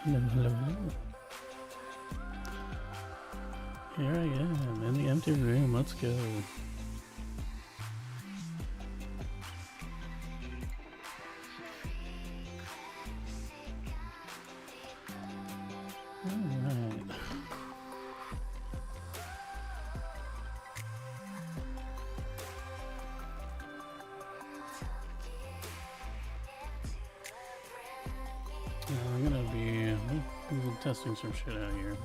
Hello, hello, hello. Here I am in the empty room. Let's go. Alright. I'm gonna be testing some shit out here.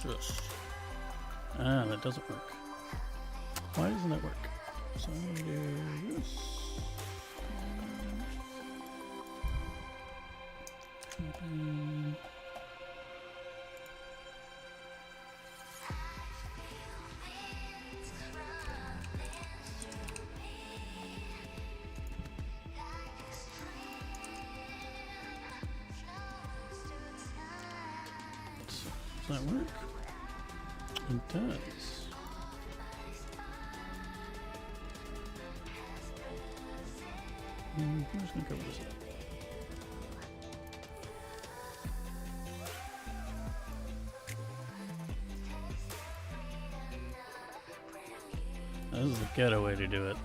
Shush. Ah, that doesn't work. Why doesn't that work? So I'm gonna do this. Does that work? It does. I'm just gonna cover this up. This is the ghetto way to do it.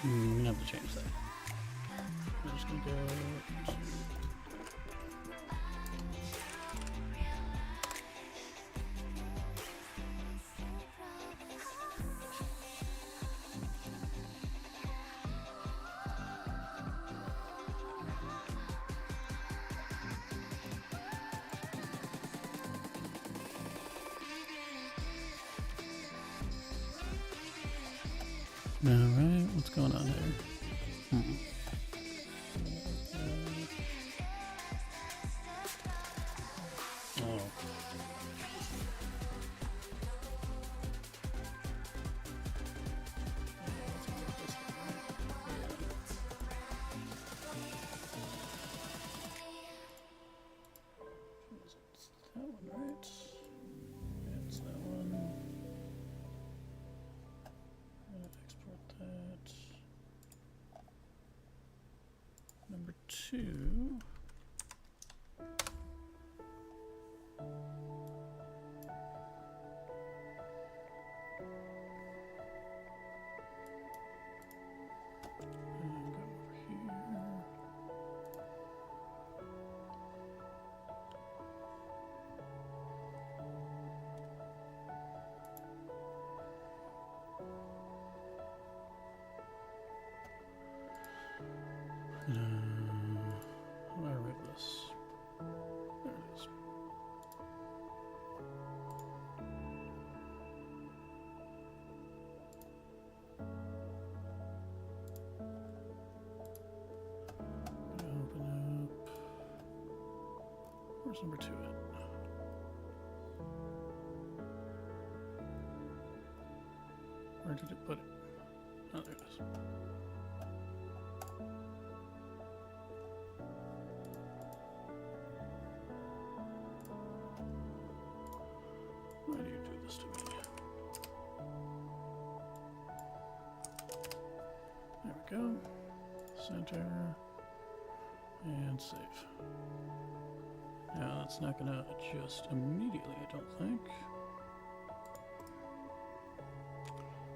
I'm gonna have to change that. I'm just gonna go to alright, what's going on here? Oh. That one, right? It's that one. Export that. Number 2. And go over here. How do I write this? There it is. Open up. Where's number 2 at? Where did it put it? Oh, there it is. Why do you do this to me? There we go. Center. And save. Now that's not going to adjust immediately, I don't think.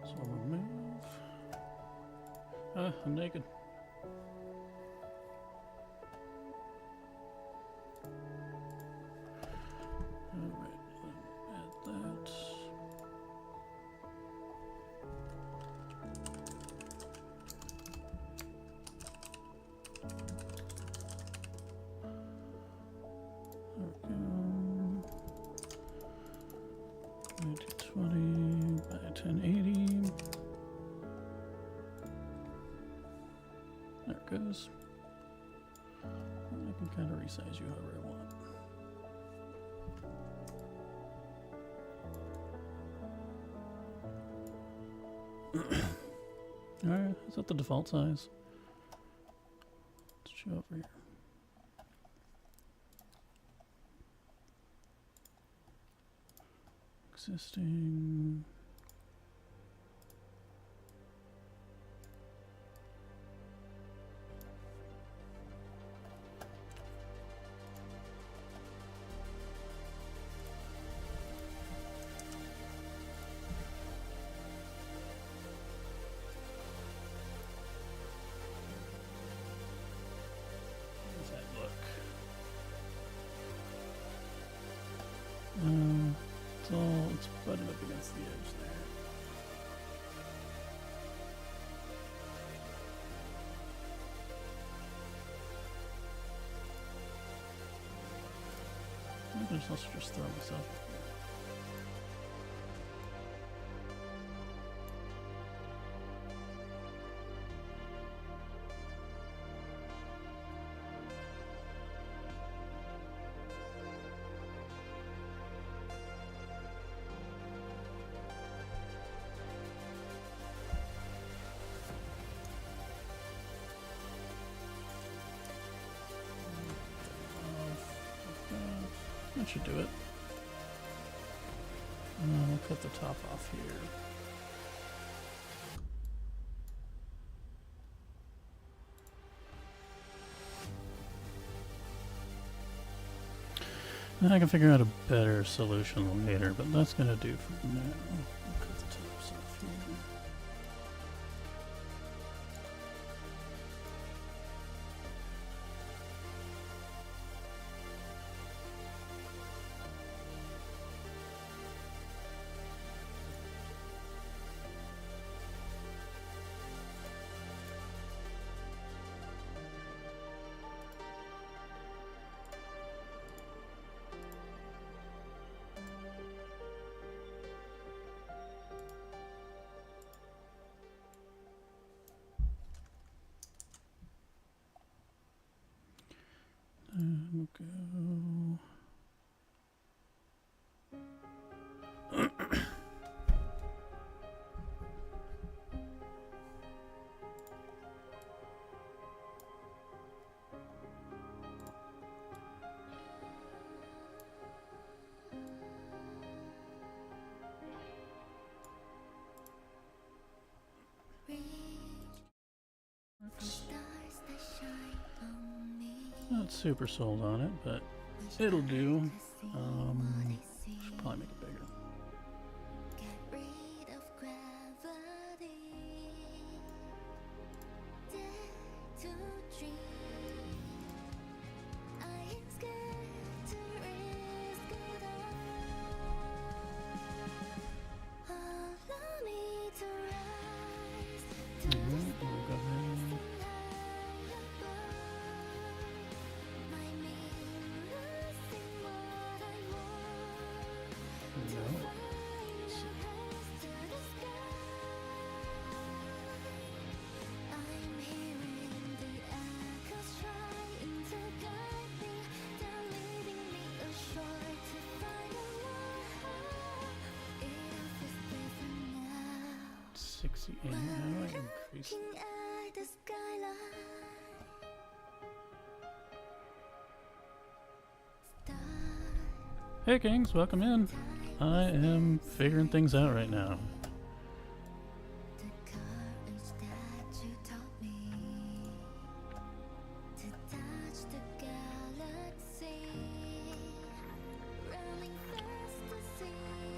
So remove. Ah, I'm naked. Alright, add that. There we go. 1920 by 1080. There it goes. I can kind of resize you however I want. Alright, is that the default size? Let's show over here. Existing. It's butted up against the edge there. I can also just throw myself. That should do it. We'll cut the top off here. And I can figure out a better solution later, but that's gonna do for now. We'll cut the tops off here. We'll go. Not super sold on it, but it'll do. Should probably make it bigger. How do I increase that? Hey Kings, welcome in. I am figuring things out right now.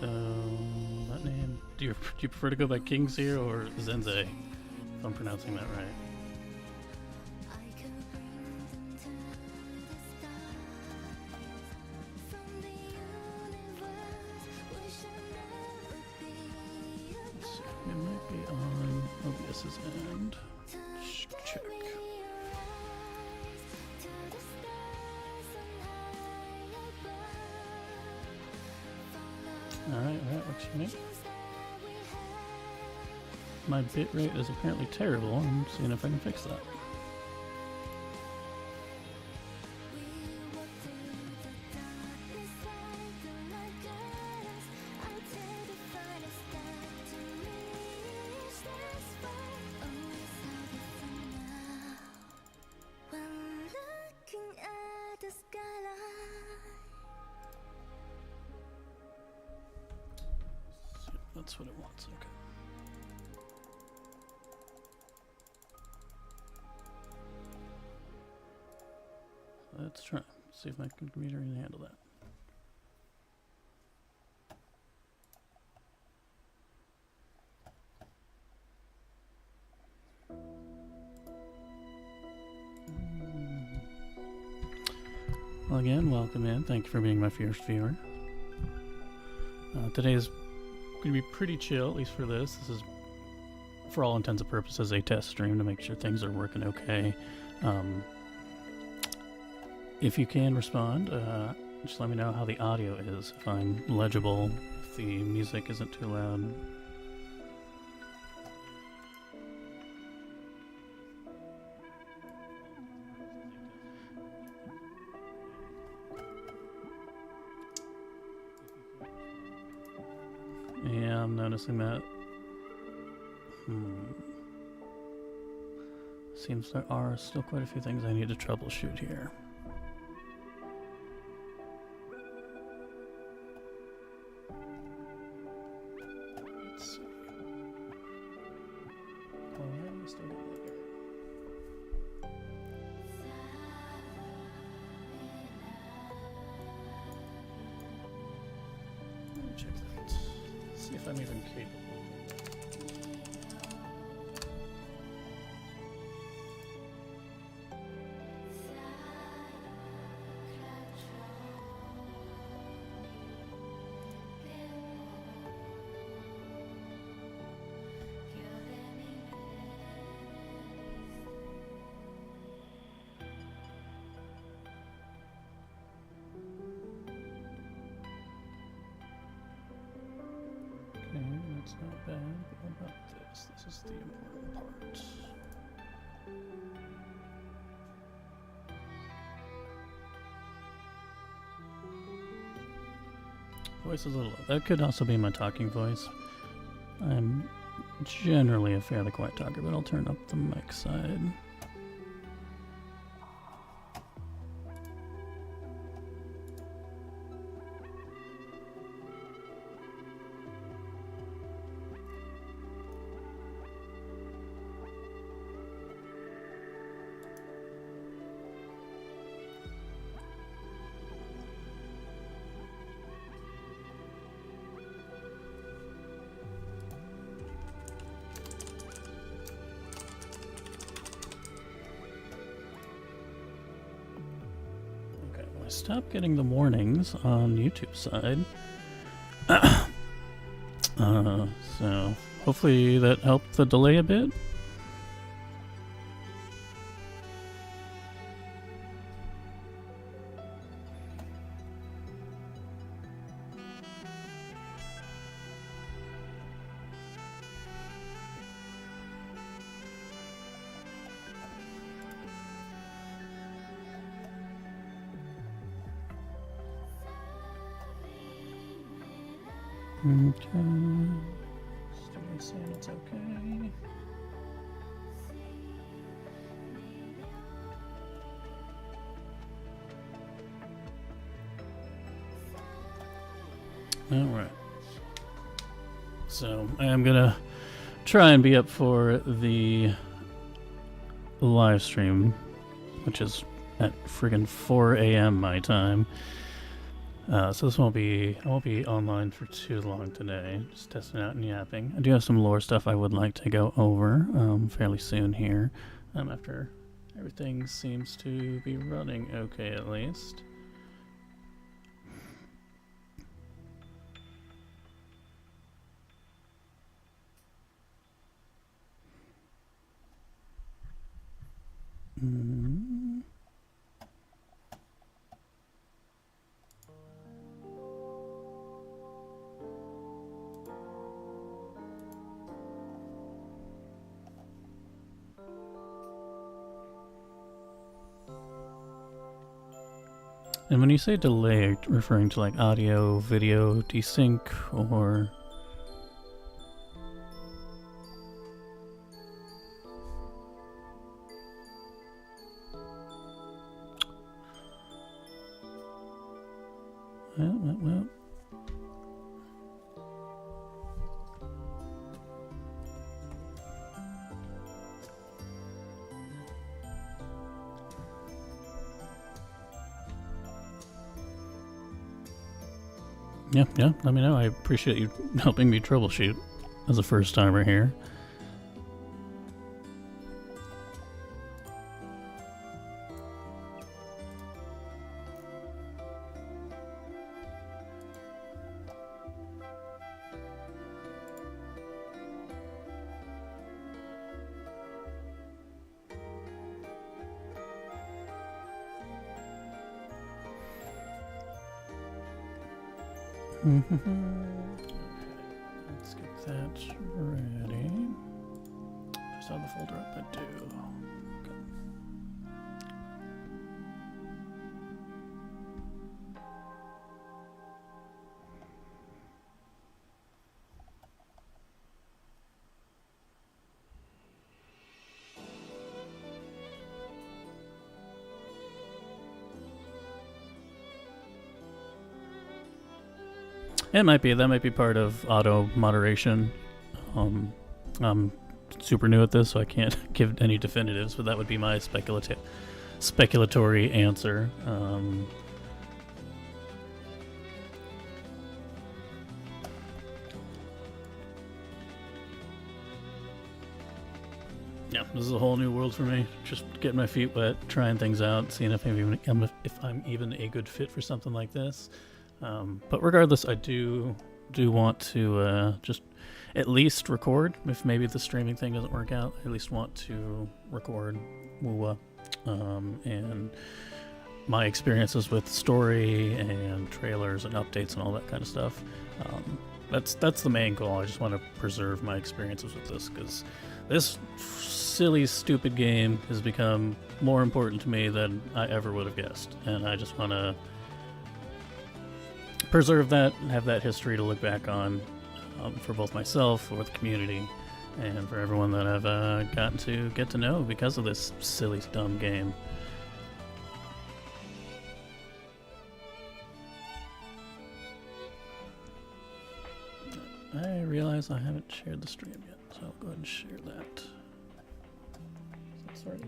That name. Do you prefer to go by Kings here or Zenze? If I'm pronouncing that right. Let's see. It might be on OBS's end. Check. Alright, that works for me. My bitrate is apparently terrible. I'm seeing if I can fix that. That's what it wants, okay. Let's try. See if my computer can handle that. Well, again, welcome in. Thank you for being my first viewer. Today is going to be pretty chill, at least for this. This is, for all intents and purposes, a test stream to make sure things are working okay. If you can respond, just let me know how the audio is, if I'm legible, if the music isn't too loud. Yeah, I'm noticing that. Seems there are still quite a few things I need to troubleshoot here. Let's see. Oh, yeah, we still got that here. Let me check that. See if I'm even capable. That's not bad, but what about this? This is the important part. Voice is a little low. That could also be my talking voice. I'm generally a fairly quiet talker, but I'll turn up the mic side. Stop getting the warnings on YouTube side. So hopefully that helped the delay a bit. Okay. Student saying it's okay. Alright. So I am gonna try and be up for the live stream, which is at friggin' 4 a.m. my time. So this won't be, I won't be online for too long today, just testing out and yapping. I do have some lore stuff I would like to go over fairly soon here, after everything seems to be running okay at least. And when you say delay, are you referring to like audio, video, desync, or... Well. Yeah, let me know. I appreciate you helping me troubleshoot as a first timer here. Let's get that ready. Just have the folder up, I do. Okay. It might be. That might be part of auto moderation. I'm super new at this, so I can't give any definitives, but that would be my speculatory answer. Yeah, this is a whole new world for me. Just getting my feet wet, trying things out, seeing if I'm even a good fit for something like this. But regardless, I do want to just at least record. If maybe the streaming thing doesn't work out, I at least want to record Wuwa and my experiences with story and trailers and updates and all that kind of stuff. That's the main goal. I just want to preserve my experiences with this, because this silly, stupid game has become more important to me than I ever would have guessed, and I just want to preserve that and have that history to look back on, for both myself, for the community, and for everyone that I've gotten to get to know because of this silly, dumb game. I realize I haven't shared the stream yet, so I'll go ahead and share that. Sorry, I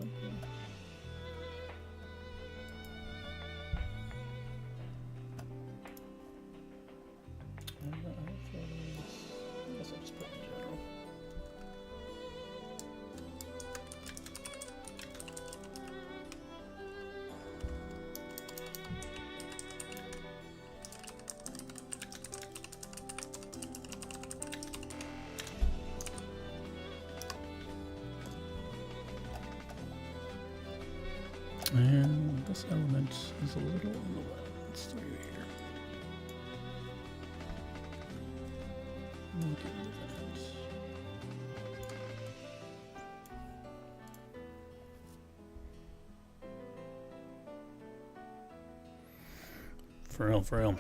guess I'll just put it in general. And this element is a little on the way. Let's throw you here. We'll get rid of that. For real.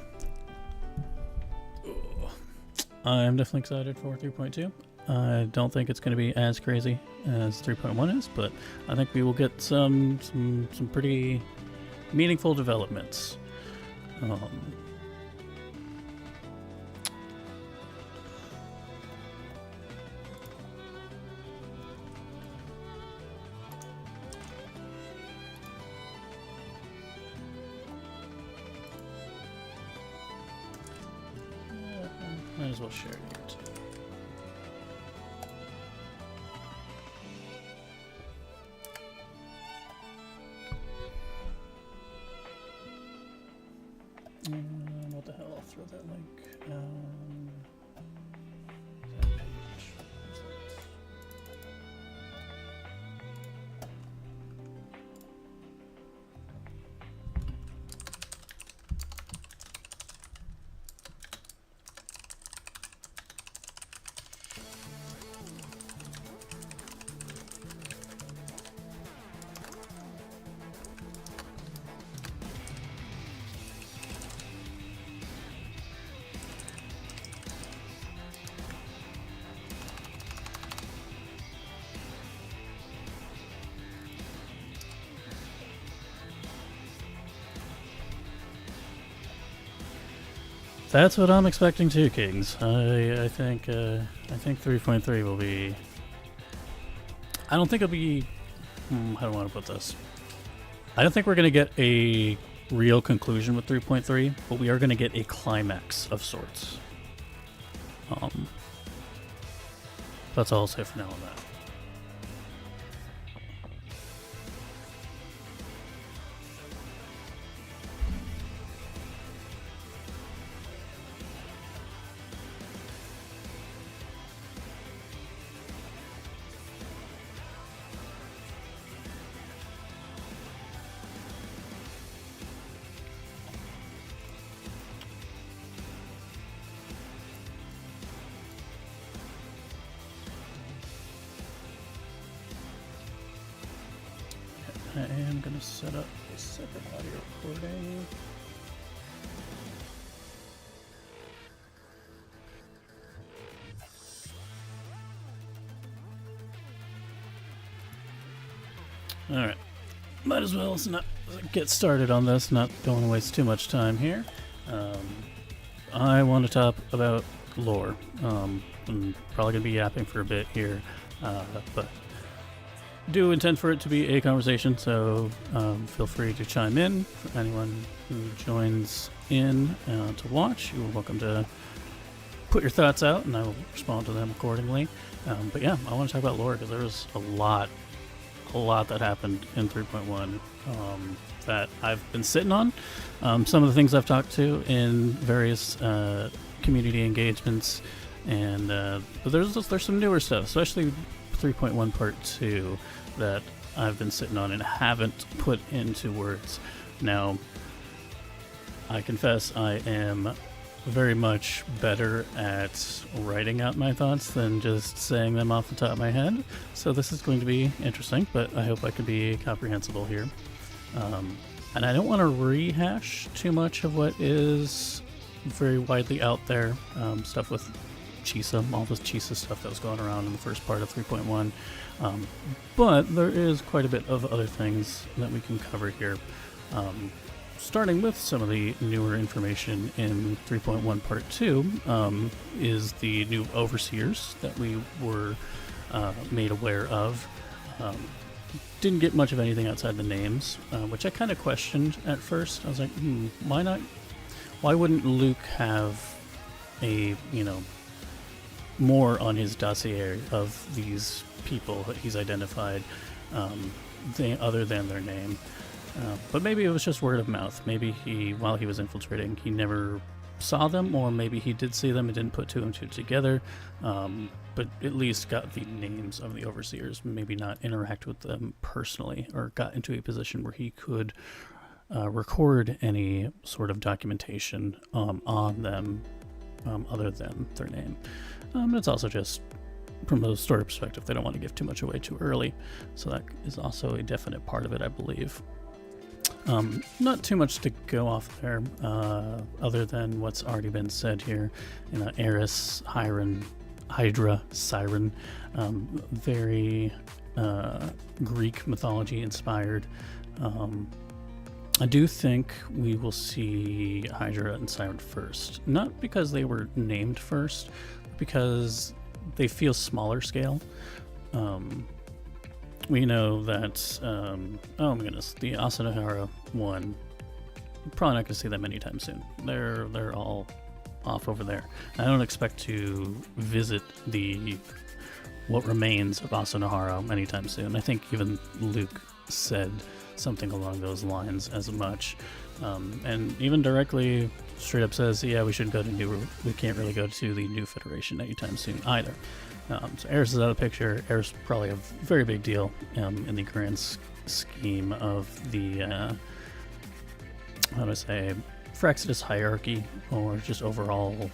I'm definitely excited for 3.2. I don't think it's going to be as crazy as 3.1 is, but I think we will get some pretty meaningful developments. Might as well share it here too. What the hell? I'll throw that link. That page. That's what I'm expecting too, Kings. I think 3.3 will be. I don't think it'll be. How do I want to put this? I don't think we're going to get a real conclusion with 3.3, but we are going to get a climax of sorts. That's all I'll say for now on that. I am going to set up a separate audio recording. Alright, might as well not get started on this, don't want to waste too much time here. I want to talk about lore. I'm probably going to be yapping for a bit here, but do intend for it to be a conversation, so feel free to chime in. For anyone who joins in to watch, you're welcome to put your thoughts out, and I will respond to them accordingly. But yeah, I want to talk about lore because there was a lot that happened in 3.1 that I've been sitting on. Some of the things I've talked to in various community engagements, and but there's some newer stuff, especially 3.1 Part 2, that I've been sitting on and haven't put into words. Now, I confess I am very much better at writing out my thoughts than just saying them off the top of my head, so this is going to be interesting, but I hope I can be comprehensible here. And I don't want to rehash too much of what is very widely out there, stuff with Chisa, all this Chisa stuff that was going around in the first part of 3.1, but there is quite a bit of other things that we can cover here. Starting with some of the newer information in 3.1 Part 2 is the new overseers that we were made aware of. Didn't get much of anything outside the names, which I kind of questioned at first. I was like, why not? Why wouldn't Luke have a, more on his dossier of these people that he's identified other than their name? But maybe it was just word of mouth. Maybe while he was infiltrating, he never saw them, or maybe he did see them and didn't put two and two together, but at least got the names of the overseers, maybe not interact with them personally, or got into a position where he could record any sort of documentation on them other than their name. It's also just, from a story perspective, they don't want to give too much away too early, so that is also a definite part of it, I believe. Not too much to go off there, other than what's already been said here. Eris, Hydra, Siren, very Greek mythology inspired. I do think we will see Hydra and Siren first, not because they were named first, but because they feel smaller scale. We know that, oh my goodness, the Asanohara one, probably not going to see them anytime soon. They're all off over there. I don't expect to visit what remains of Asanohara anytime soon. I think even Luke said something along those lines as much. And even directly straight up says, yeah, we can't really go to the New Federation anytime soon either. So Eris is out of the picture. Eris is probably a very big deal in the grand scheme of the, Fraxidus hierarchy, or just overall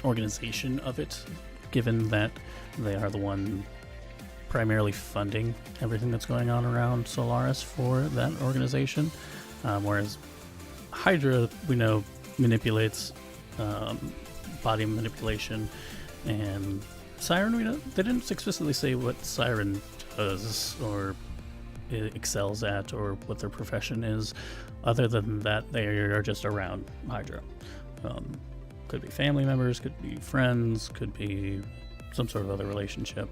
organization of it, given that they are the one primarily funding everything that's going on around Solaris for that organization, whereas Hydra, we know, manipulates body manipulation, and Siren, they didn't explicitly say what Siren does or excels at, or what their profession is, other than that they are just around Hydra. Could be family members, could be friends, could be some sort of other relationship,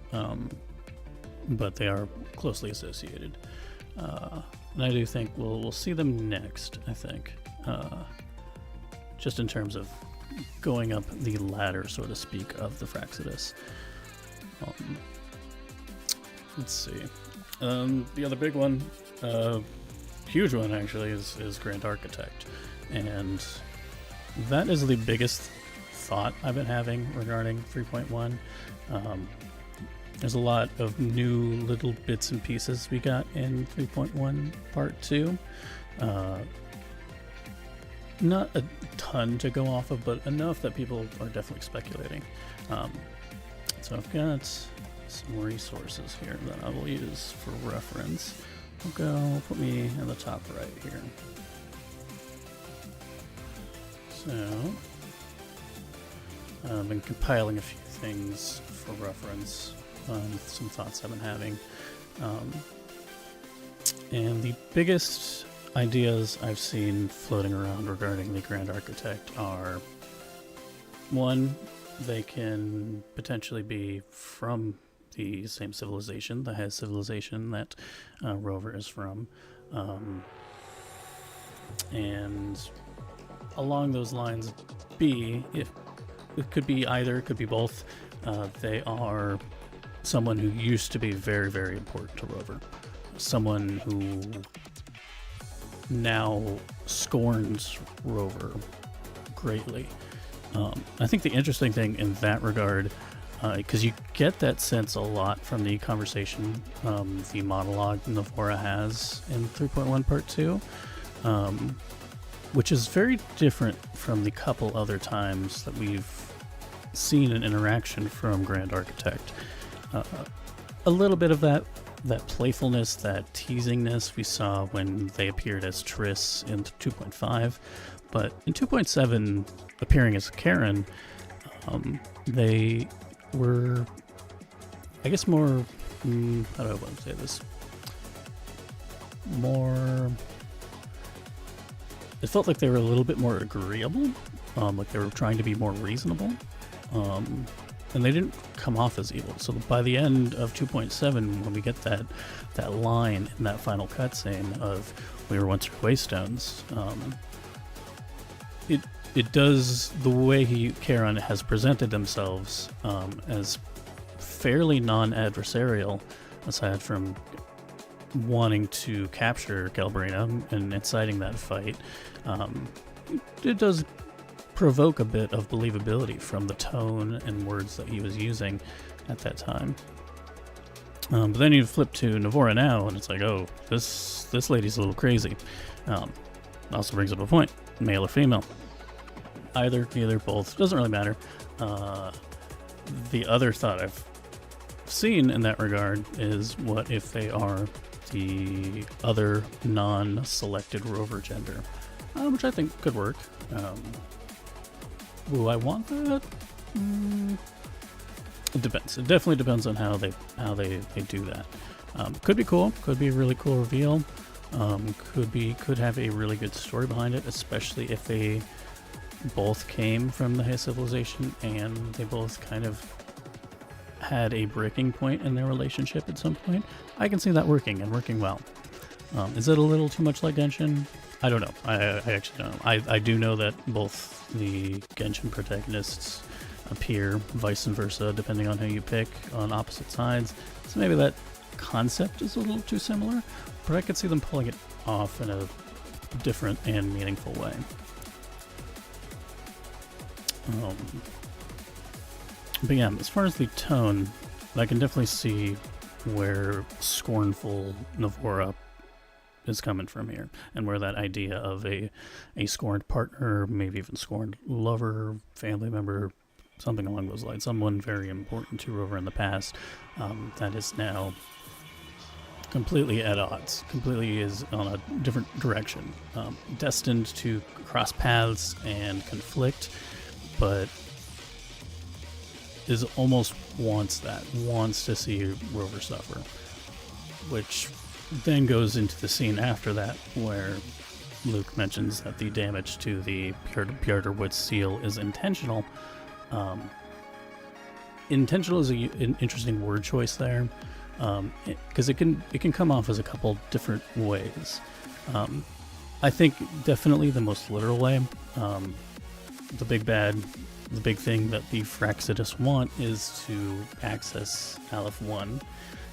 but they are closely associated. And I do think we'll see them next, I think, just in terms of going up the ladder, so to speak, of the Fraxidus. Let's see. The other big one, huge one actually, is Grand Architect. And that is the biggest thought I've been having regarding 3.1. There's a lot of new little bits and pieces we got in 3.1 Part 2. Not a ton to go off of, but enough that people are definitely speculating. So I've got some resources here that I will use for reference. We'll put me in the top right here. So, I've been compiling a few things for reference, some thoughts I've been having. And the biggest ideas I've seen floating around regarding the Grand Architect are, one, they can potentially be from the same civilization, the Hez civilization that Rover is from. And along those lines, B, if it could be either, it could be both. They are someone who used to be very, very important to Rover. Someone who now scorns Rover greatly. I think the interesting thing in that regard, because you get that sense a lot from the conversation, the monologue Navora has in 3.1 Part 2, which is very different from the couple other times that we've seen an interaction from Grand Architect. A little bit of that playfulness, that teasingness we saw when they appeared as Triss in 2.5, but in 2.7, appearing as Karen, they were, I guess, more, how do I want to say this? More, it felt like they were a little bit more agreeable, like they were trying to be more reasonable, and they didn't come off as evil. So by the end of 2.7, when we get that line in that final cutscene of "We were once Waystones," it does, the way Charon has presented themselves as fairly non-adversarial, aside from wanting to capture Galbrina and inciting that fight. It does provoke a bit of believability from the tone and words that he was using at that time. But then you flip to Navora now, and it's like, oh, this lady's a little crazy. Also brings up a point: male or female? Either, neither, both. Doesn't really matter. The other thought I've seen in that regard is, what if they are the other non-selected Rover gender? Which I think could work. Will I want that? It depends. It definitely depends on how they do that. Could be cool. Could be a really cool reveal. Could have a really good story behind it, especially if they both came from the High Civilization and they both kind of had a breaking point in their relationship at some point. I can see that working well. Is it a little too much like Genshin? I don't know. I actually don't know. I do know that both the Genshin protagonists appear vice versa, depending on who you pick, on opposite sides. So maybe that concept is a little too similar, but I could see them pulling it off in a different and meaningful way. But yeah, as far as the tone, I can definitely see where scornful Navora is coming from here, and where that idea of a scorned partner, maybe even scorned lover, family member, something along those lines, someone very important to Rover in the past, that is now completely at odds, completely is on a different direction, destined to cross paths and conflict, but is almost wants to see Rover suffer, which then goes into the scene after that where Luke mentions that the damage to the Pjarter Wood seal is intentional. Intentional is an interesting word choice there, because it can come off as a couple different ways. I think definitely the most literal way, the big bad, the big thing that the Fraxidus want is to access Aleph 1.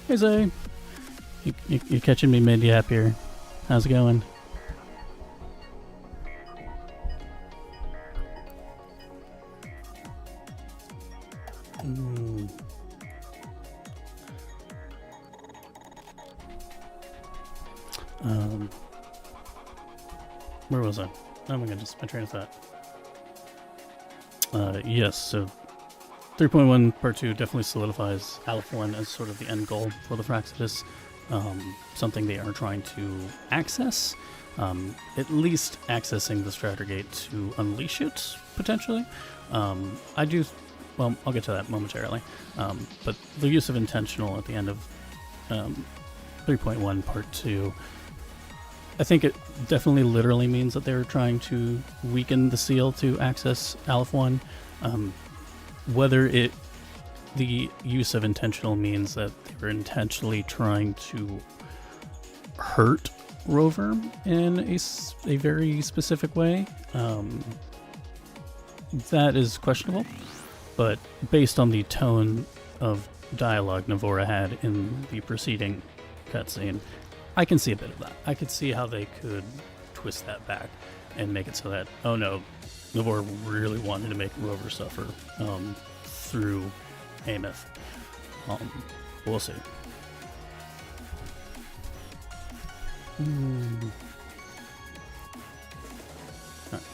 Hey Zay, you catching me mid-yap here? How's it going? Where was I? Oh my goodness, my train of thought. Yes, so 3.1 Part 2 definitely solidifies Aleph 1 as sort of the end goal for the Fraxidus. something they are trying to access. At least accessing the Strattergate to unleash it, potentially. I do... Well, I'll get to that momentarily. But the use of intentional at the end of 3.1 Part 2, I think it definitely literally means that they're trying to weaken the seal to access Aleph 1. Whether the use of intentional means that they're intentionally trying to hurt Rover in a very specific way, that is questionable. But based on the tone of dialogue Navora had in the preceding cutscene, I can see a bit of that. I could see how they could twist that back and make it so that, oh no, Navora really wanted to make Rover suffer through Amos. We'll see.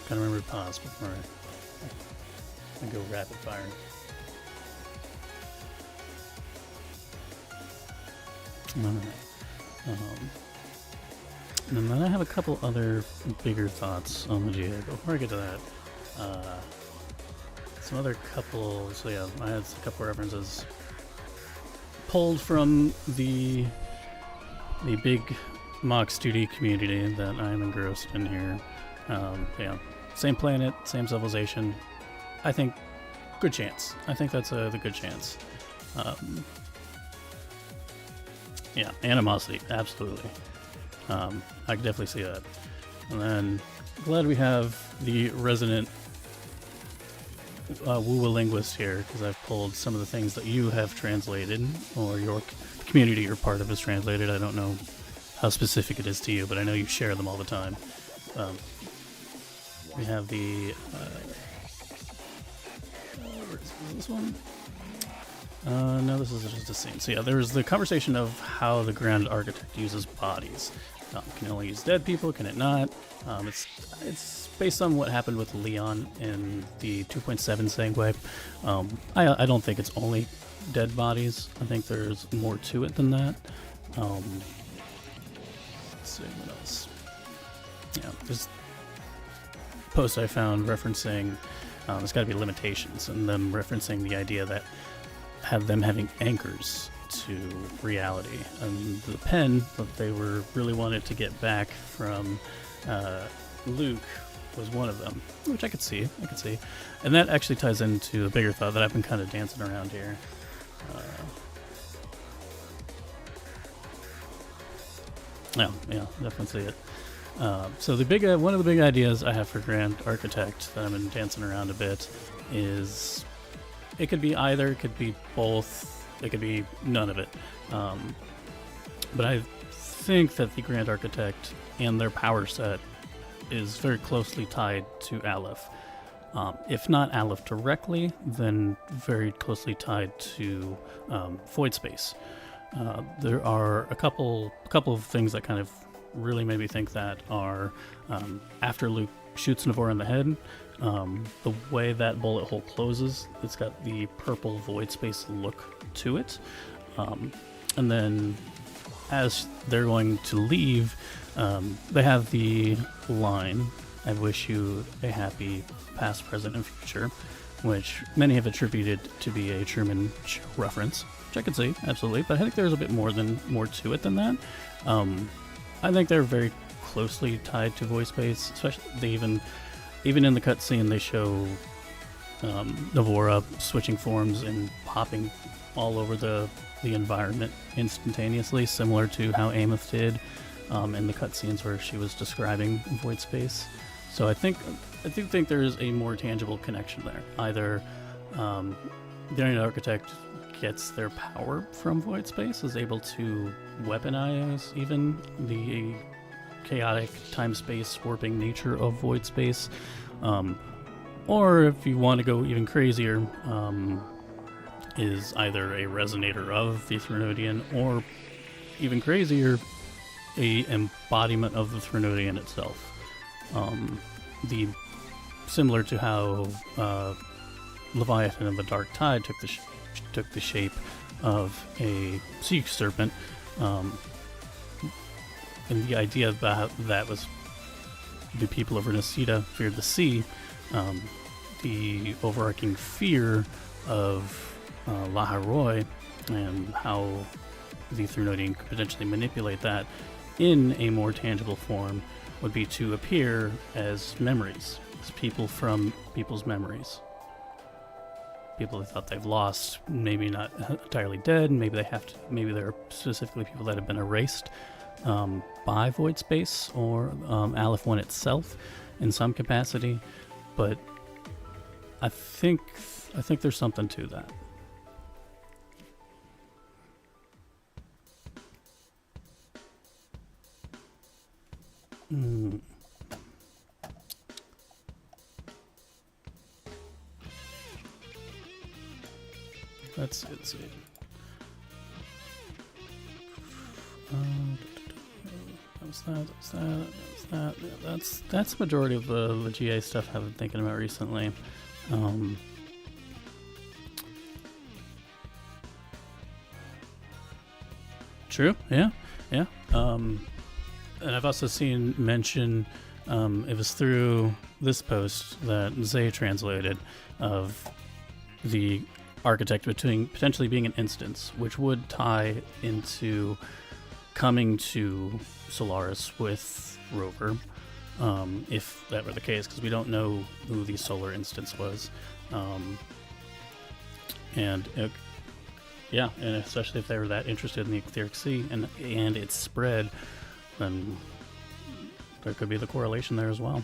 Gotta remember to pause before I go rapid fire. And then I have a couple other bigger thoughts on the GA. Before I get to that, some other couple. So yeah, I had a couple references pulled from the big Mox 2D community that I'm engrossed in here. Yeah, same planet, same civilization. I think good chance. I think that's the good chance. Yeah, animosity, absolutely. I can definitely see that. And then glad we have the resident Wuwa linguist here, because I've pulled some of the things that you have translated, or your community you're part of has translated. I don't know how specific it is to you, but I know you share them all the time. We have the... is this one? No, this is just a scene. So yeah, there's the conversation of how the Grand Architect uses bodies. Can it only use dead people? Can it not? It's based on what happened with Leon in the 2.7 segue. I don't think it's only dead bodies. I think there's more to it than that. Let's see what else. Yeah, there's a post I found referencing there's got to be limitations, and them referencing the idea that had them having anchors to reality, and the pen that they were really wanted to get back from Luke was one of them, which I could see, and that actually ties into a bigger thought that I've been kind of dancing around here. Yeah, definitely see it. So the big one of the big ideas I have for Grand Architect that I've been dancing around a bit is it could be either, it could be both, it could be none of it. But I think that the Grand Architect and their power set is very closely tied to Aleph. If not Aleph directly, then very closely tied to Void Space. There are a couple of things that kind of really made me think that are after Luke shoots Navora in the head, the way that bullet hole closes, it's got the purple void space look to it. And then as they're going to leave, they have the line, "I wish you a happy past, present, and future," which many have attributed to be a Truman Show reference, which I could see, absolutely, but I think there's a bit more to it than that. I think they're very closely tied to voice space, especially even in the cutscene they show Navora switching forms and popping all over the environment instantaneously, similar to how Amos did in the cutscenes where she was describing void space. So I do think there is a more tangible connection there. Either the Grand Architect gets their power from void space, is able to weaponize even the chaotic time-space warping nature of void space, or if you want to go even crazier, is either a resonator of the Threnodian, or even crazier, a embodiment of the Threnodian itself. Similar to how Leviathan and the Dark Tide took the shape of a sea serpent. and the idea about that was the people over Nisita feared the sea. The overarching fear of Laharoi and how the Threnodian could potentially manipulate that in a more tangible form would be to appear as memories, as people from people's memories. People they thought they've lost, maybe not entirely dead, maybe they're specifically people that have been erased by void space or Aleph 1 itself in some capacity, but I think there's something to that. Let's see. That's the majority of the GA stuff I've been thinking about recently. True, yeah. And I've also seen mention, it was through this post that Zay translated, of the architect potentially being an instance, which would tie into coming to Solaris with Rover, if that were the case, because we don't know who the solar instance was. And especially if they were that interested in the Etheric Sea and its spread, then there could be the correlation there as well.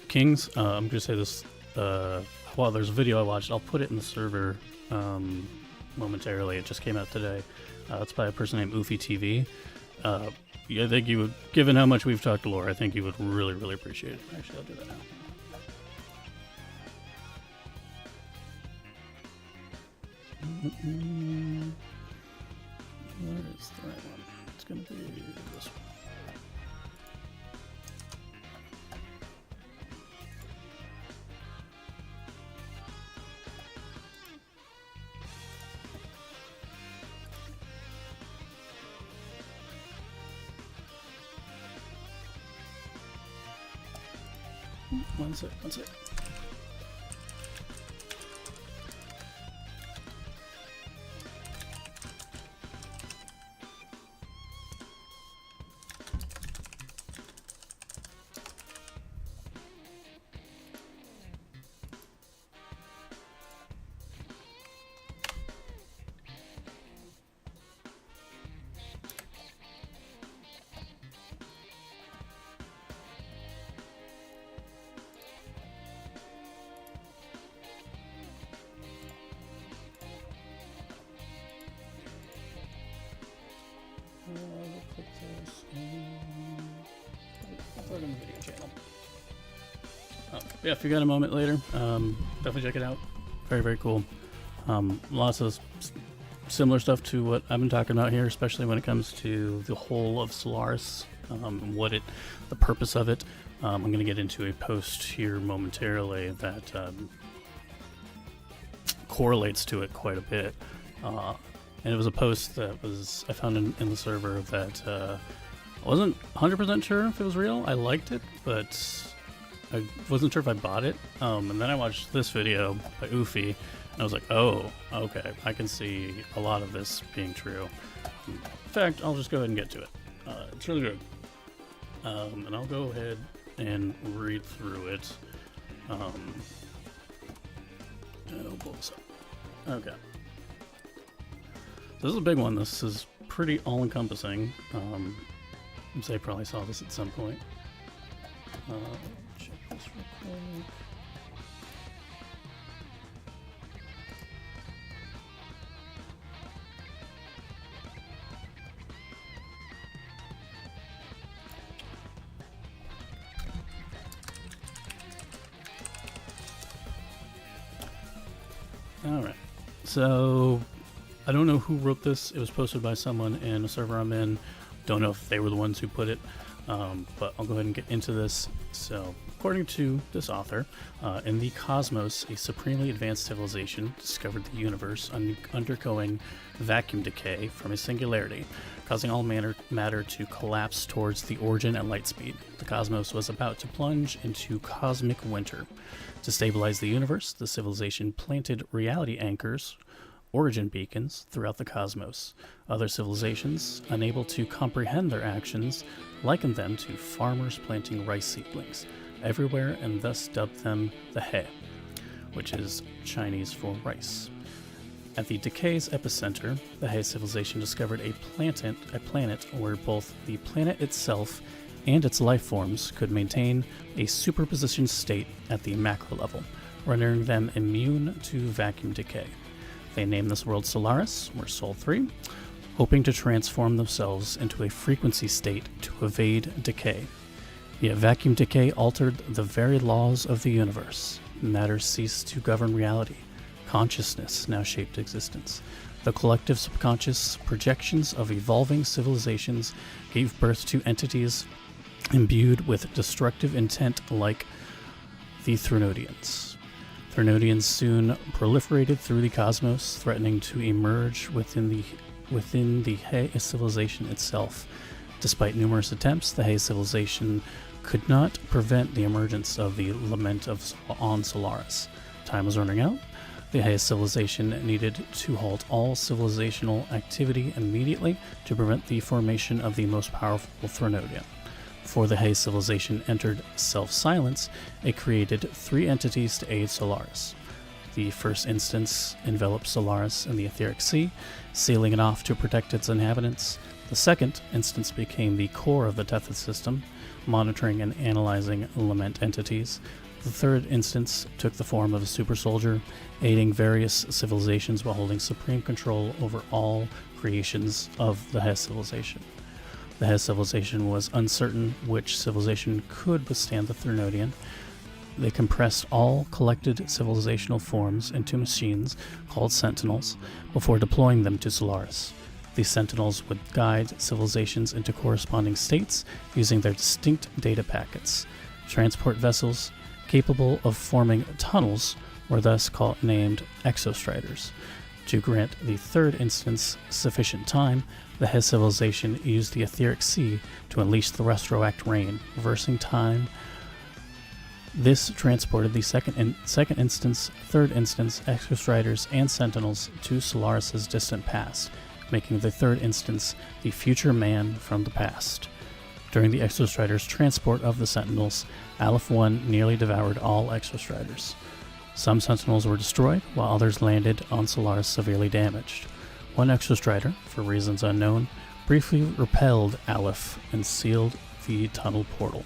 Kings, I'm going to say this, well, there's a video I watched, I'll put it in the server momentarily, it just came out today. It's by a person named Oofy TV. I think you would, given how much we've talked to Lore, I think you would really, really appreciate it. Actually, I'll do that now. Where is the right one? It's going to be this one. One sec. We'll put this I'll throw it in the video channel. Yeah, if you got a moment later, definitely check it out. Very, very cool. Lots of similar stuff to what I've been talking about here, especially when it comes to the whole of Solaris, the purpose of it. I'm going to get into a post here momentarily that correlates to it quite a bit. And it was a post that I found in the server that I wasn't 100% sure if it was real. I liked it, but I wasn't sure if I bought it. And then I watched this video by Oofy, and I was like, oh, okay, I can see a lot of this being true. In fact, I'll just go ahead and get to it. It's really good. And I'll go ahead and read through it. I'll pull this up. Okay. This is a big one. This is pretty all-encompassing. They probably saw this at some point. Check this real quick. Alright, so I don't know who wrote this. It was posted by someone in a server I'm in. Don't know if they were the ones who put it, but I'll go ahead and get into this. So According to this author, in the cosmos, a supremely advanced civilization discovered the universe undergoing vacuum decay from a singularity, causing all matter to collapse towards the origin at light speed. The cosmos was about to plunge into cosmic winter. To stabilize the universe, the civilization planted reality anchors, origin beacons, throughout the cosmos. Other civilizations, unable to comprehend their actions, likened them to farmers planting rice seedlings everywhere and thus dubbed them the He, which is Chinese for rice. At the decay's epicenter, the He civilization discovered a planet where both the planet itself and its life forms could maintain a superposition state at the macro level, rendering them immune to vacuum decay. They named this world Solaris, or Sol 3, hoping to transform themselves into a frequency state to evade decay. Yet vacuum decay altered the very laws of the universe. Matter ceased to govern reality. Consciousness now shaped existence. The collective subconscious projections of evolving civilizations gave birth to entities imbued with destructive intent like the Threnodians. Threnodians soon proliferated through the cosmos, threatening to emerge within the He civilization itself. Despite numerous attempts, the He civilization could not prevent the emergence of the Lament on Solaris. Time was running out. The He civilization needed to halt all civilizational activity immediately to prevent the formation of the most powerful Threnodian. Before the He civilization entered self-silence, it created 3 entities to aid Solaris. The first instance enveloped Solaris in the etheric sea, sealing it off to protect its inhabitants. The second instance became the core of the Tethys system, monitoring and analyzing Lament entities. The third instance took the form of a super soldier, aiding various civilizations while holding supreme control over all creations of the He civilization. The He civilization was uncertain which civilization could withstand the Threnodian. They compressed all collected civilizational forms into machines called Sentinels before deploying them to Solaris. These Sentinels would guide civilizations into corresponding states using their distinct data packets. Transport vessels capable of forming tunnels were thus named Exostriders. To grant the third instance sufficient time, the He civilization used the etheric sea to unleash the Retroact rain, reversing time. This transported the second instance, third instance, Exostriders, and Sentinels to Solaris' distant past, making the third instance the future man from the past. During the Exostriders' transport of the Sentinels, Aleph 1 nearly devoured all Exostriders. Some Sentinels were destroyed, while others landed on Solaris severely damaged. One Exostrider, for reasons unknown, briefly repelled Aleph and sealed the tunnel portal.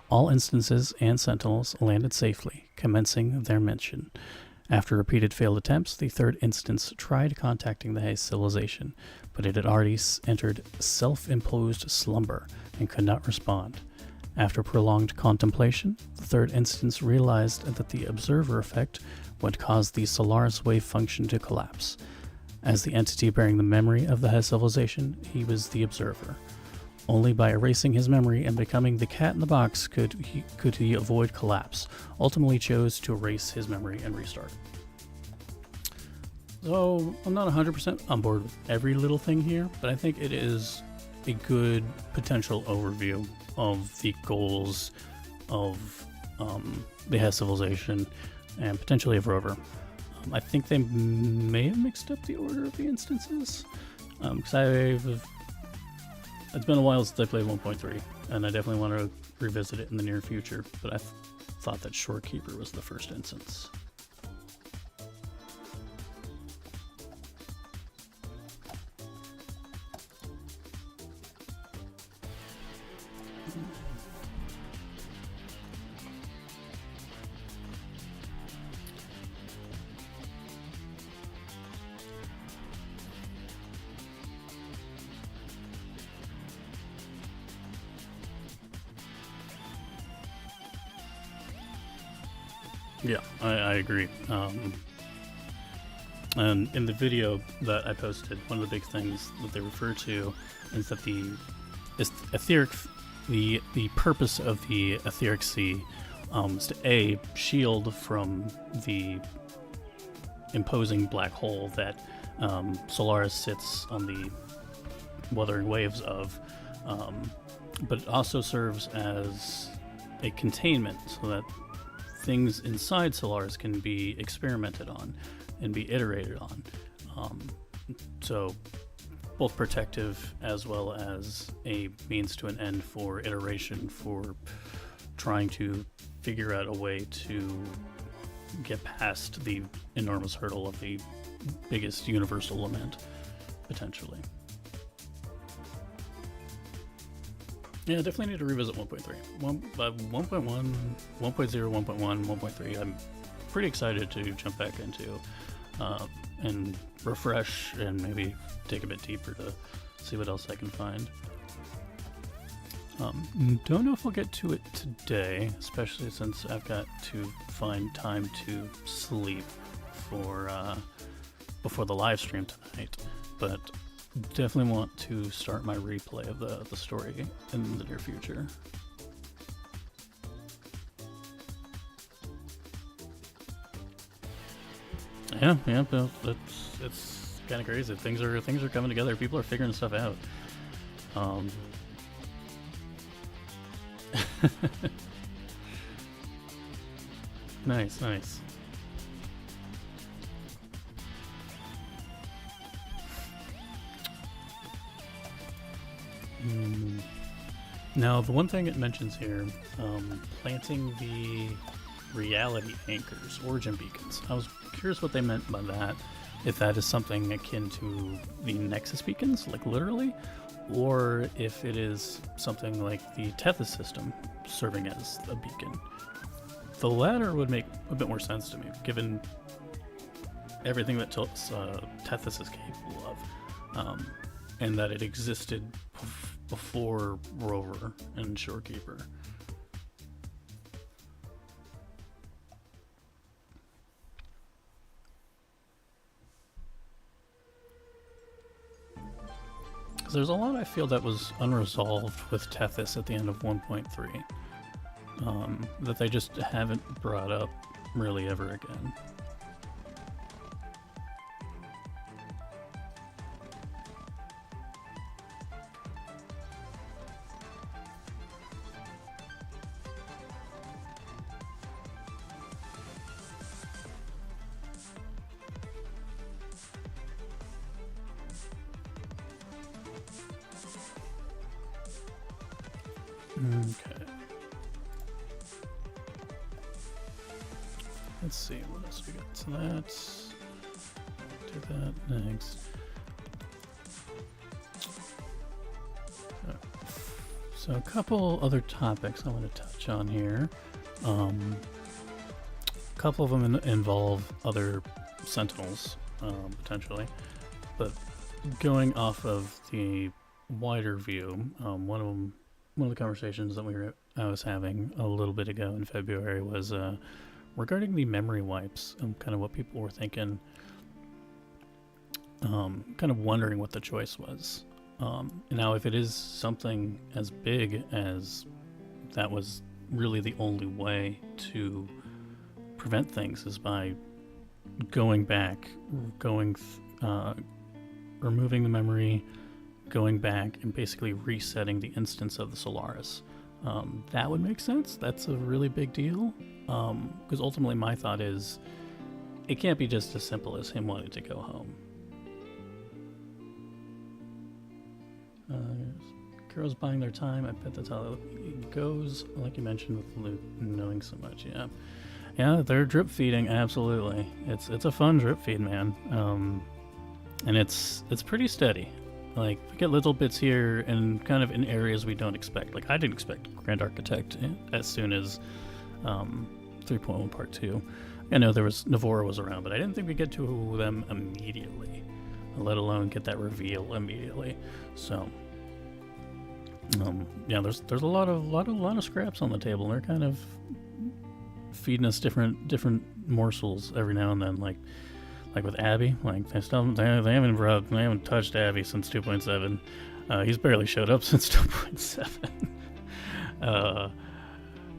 All instances and Sentinels landed safely, commencing their mission. After repeated failed attempts, the third instance tried contacting the He civilization, but it had already entered self-imposed slumber and could not respond. After prolonged contemplation, the third instance realized that the observer effect would cause the Solaris wave function to collapse. As the entity bearing the memory of the He civilization, he was the observer. Only by erasing his memory and becoming the cat in the box could he avoid collapse. Ultimately chose to erase his memory and restart. So I'm not 100% on board with every little thing here, but I think it is a good potential overview of the goals of the He civilization and potentially of Rover. I think they may have mixed up the order of the instances, because it's been a while since I played 1.3, and I definitely want to revisit it in the near future, but I thought that Shorekeeper was the first instance. Yeah, I agree. And in the video that I posted, one of the big things that they refer to is that the purpose of the etheric sea is to A, shield from the imposing black hole that Solaris sits on the Wuthering waves of, but it also serves as a containment so that things inside Solaris can be experimented on and be iterated on. So both protective as well as a means to an end for iteration, for trying to figure out a way to get past the enormous hurdle of the biggest universal lament, potentially. Yeah, definitely need to revisit 1.3. 1.1, 1.0, 1.1, 1.3. I'm pretty excited to jump back into and refresh and maybe dig a bit deeper to see what else I can find. Don't know if I'll get to it today, especially since I've got to find time to sleep for before the live stream tonight, but definitely want to start my replay of the story in the near future. Yeah, it's kind of crazy. Things are coming together. People are figuring stuff out. Nice. Now, the one thing it mentions here, planting the reality anchors, origin beacons. I was curious what they meant by that. If that is something akin to the Nexus beacons, like literally, or if it is something like the Tethys system serving as a beacon. The latter would make a bit more sense to me, given everything that Tethys is capable of, and that it existed before Rover and Shorekeeper. There's a lot I feel that was unresolved with Tethys at the end of 1.3 that they just haven't brought up really ever again. Okay. Let's see, what else we got? So that's... do that next. So a couple other topics I want to touch on here. A couple of them involve other Sentinels, potentially. But going off of the wider view, one of the conversations that I was having a little bit ago in February was regarding the memory wipes and kind of what people were thinking, kind of wondering what the choice was. Now, if it is something as big as that was really the only way to prevent things is by going back, removing the memory, going back and basically resetting the instance of the Solaris. That would make sense. That's a really big deal. Because ultimately my thought is it can't be just as simple as him wanting to go home. Girls buying their time. I bet that's how it goes, like you mentioned with Luke knowing so much. Yeah, they're drip feeding, absolutely. It's a fun drip feed, man. And it's pretty steady. Like, we get little bits here and kind of in areas we don't expect. Like, I didn't expect Grand Architect as soon as 3.1 Part 2. I know Navora was around, but I didn't think we'd get to them immediately, let alone get that reveal immediately. So, yeah, there's a lot of scraps on the table. They're kind of feeding us different morsels every now and then, like with Abby. Like they haven't touched Abby since 2.7. He's barely showed up since 2.7.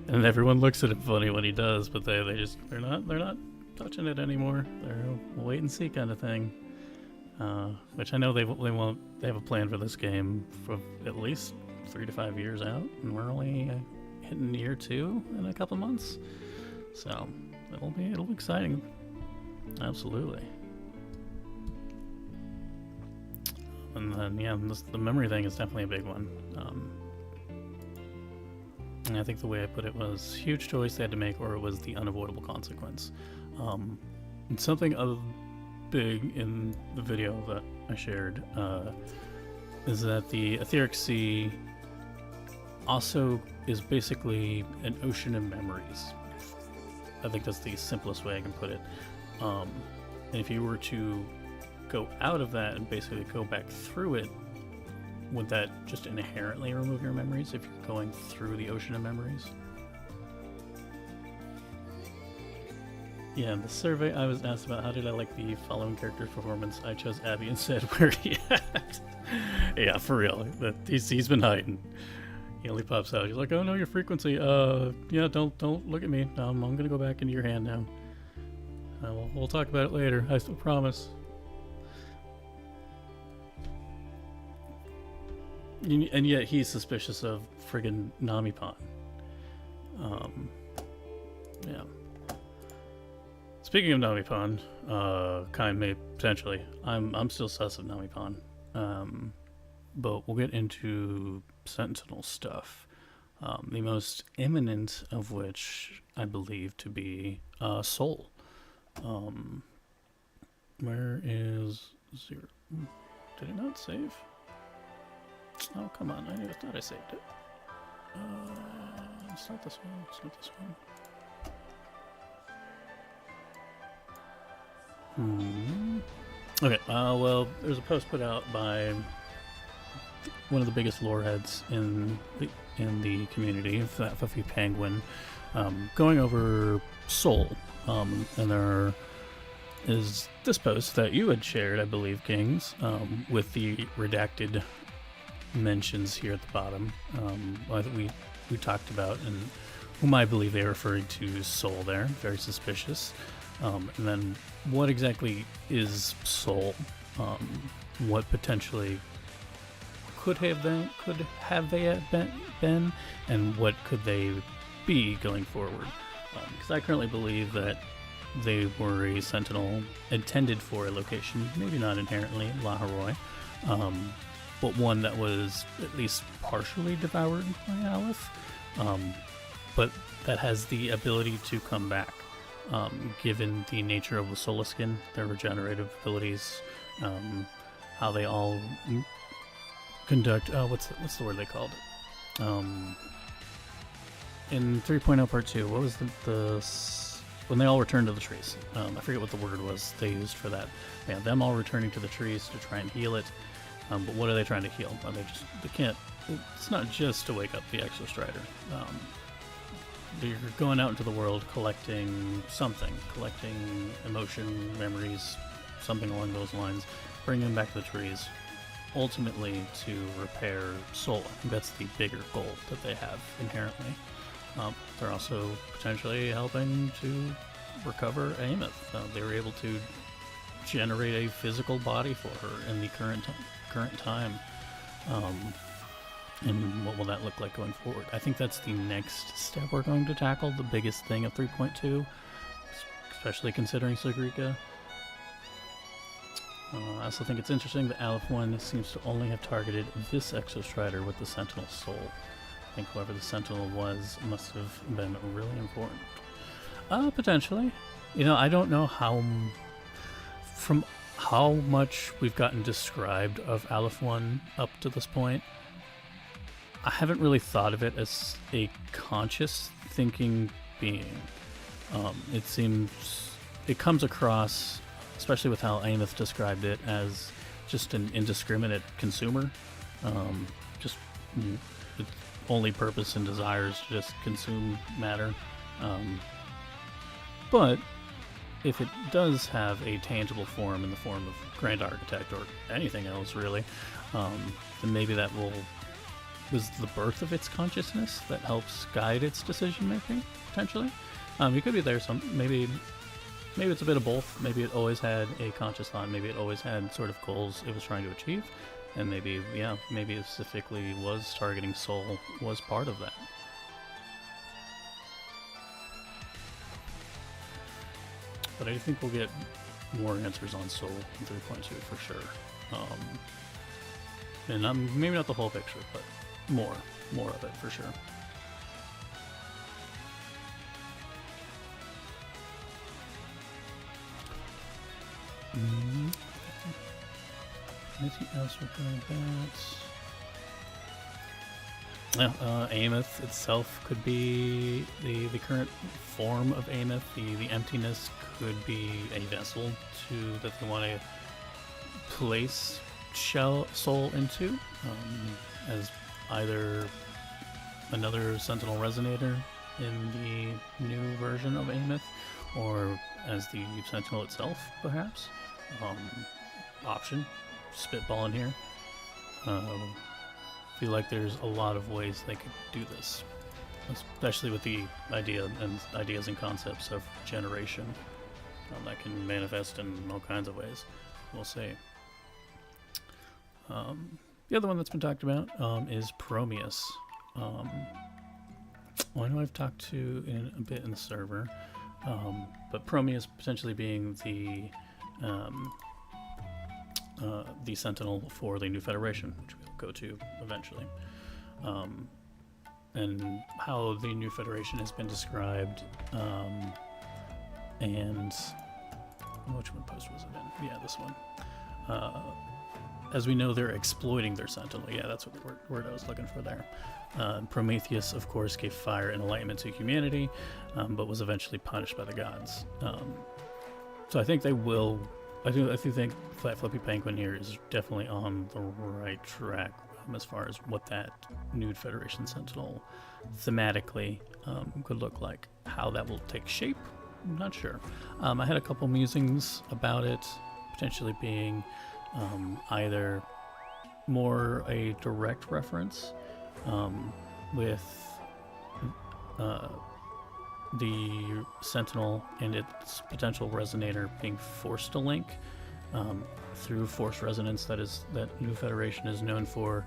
And everyone looks at him funny when he does, but they're not touching it anymore. They're a wait and see kind of thing. Which I know they have a plan for this game for at least 3 to 5 years out, and we're only hitting year 2 in a couple months. So it'll be exciting. Absolutely. And then the memory thing is definitely a big one. And I think the way I put it was huge choice they had to make, or it was the unavoidable consequence. And something other big in the video that I shared is that the etheric sea also is basically an ocean of memories. I think that's the simplest way I can put it. And if you were to go out of that and basically go back through it, would that just inherently remove your memories if you're going through the ocean of memories? Yeah, in the survey I was asked about how did I like the following character's performance. I chose Abby and said, where he at? Yeah, for real. He's been hiding. He only pops out. He's like, oh no, your frequency. Yeah, don't look at me. I'm gonna go back into your hand now. We'll talk about it later. I still promise. And yet he's suspicious of friggin' Nami-Pan. Yeah. Speaking of Nami-Pan, kind may potentially. I'm still sus of Nami-Pan. But we'll get into Sentinel stuff. The most imminent of which I believe to be Soul. Where is Zero? Did it not save? Oh, come on. I thought I saved it. It's not this one. It's not this one. Okay, well, there's a post put out by one of the biggest lore heads in the community, Fluffy Penguin, going over Soul. And there is this post that you had shared, I believe, Kings, with the redacted mentions here at the bottom. We talked about, and whom I believe they are referring to Soul there. Very suspicious. And then what exactly is Soul? What potentially could they have been, and what could they be going forward? Because I currently believe that they were a Sentinel intended for a location, maybe not inherently La Haroi, but one that was at least partially devoured by Aleph, but that has the ability to come back, given the nature of the Solaskin, their regenerative abilities, how they all conduct. What's the word they called? In 3.0 Part 2, what was the when they all returned to the trees? I forget what the word was they used for that. Yeah, them all returning to the trees to try and heal it. But what are they trying to heal? They can't. It's not just to wake up the Exostrider. They're going out into the world collecting something, collecting emotion, memories, something along those lines, bringing them back to the trees, ultimately to repair Soul. I think that's the bigger goal that they have inherently. They're also potentially helping to recover Ameth. They were able to generate a physical body for her in the current time. And what will that look like going forward? I think that's the next step we're going to tackle, the biggest thing of 3.2, especially considering Sagrika. I also think it's interesting that Aleph 1 seems to only have targeted this Exostrider with the Sentinel Soul. I think whoever the Sentinel was must have been really important. Potentially. I don't know from how much we've gotten described of Aleph 1 up to this point. I haven't really thought of it as a conscious thinking being. It comes across, especially with how Ameth described it, as just an indiscriminate consumer. Just its only purpose and desire is to just consume matter. But if it does have a tangible form in the form of Grand Architect or anything else really, then maybe that will was the birth of its consciousness that helps guide its decision making potentially. It could be there some maybe it's a bit of both. Maybe it always had a conscious thought. Maybe it always had sort of goals it was trying to achieve, and maybe it specifically was targeting soul was part of that. But I think we'll get more answers on soul in 3.2 for sure. And maybe not the whole picture, but more of it for sure. Anything else regarding that? Ameth itself could be the current form of Ameth. The emptiness could be a vessel that they want to place soul into, as either another Sentinel Resonator in the new version of Ameth, or as the Sentinel itself, perhaps. Option. Spitball in here. Feel like there's a lot of ways they could do this, especially with the ideas and concepts of generation that can manifest in all kinds of ways. We'll see. The other one that's been talked about is Prometheus. I know I've talked to in a bit in the server, but Prometheus potentially being the Sentinel for the New Federation, which we'll go to eventually. And how the New Federation has been described, and which one post was it in? Yeah, this one. As we know, they're exploiting their Sentinel. Yeah, that's what the word I was looking for there. Prometheus, of course, gave fire and enlightenment to humanity, but was eventually punished by the gods. So I think they will. I do think Flat Flippy Penguin here is definitely on the right track as far as what that New Federation Sentinel thematically could look like. How that will take shape, I'm not sure. I had a couple musings about it, potentially being either more a direct reference with the Sentinel and its potential Resonator being forced to link through force resonance that New Federation is known for,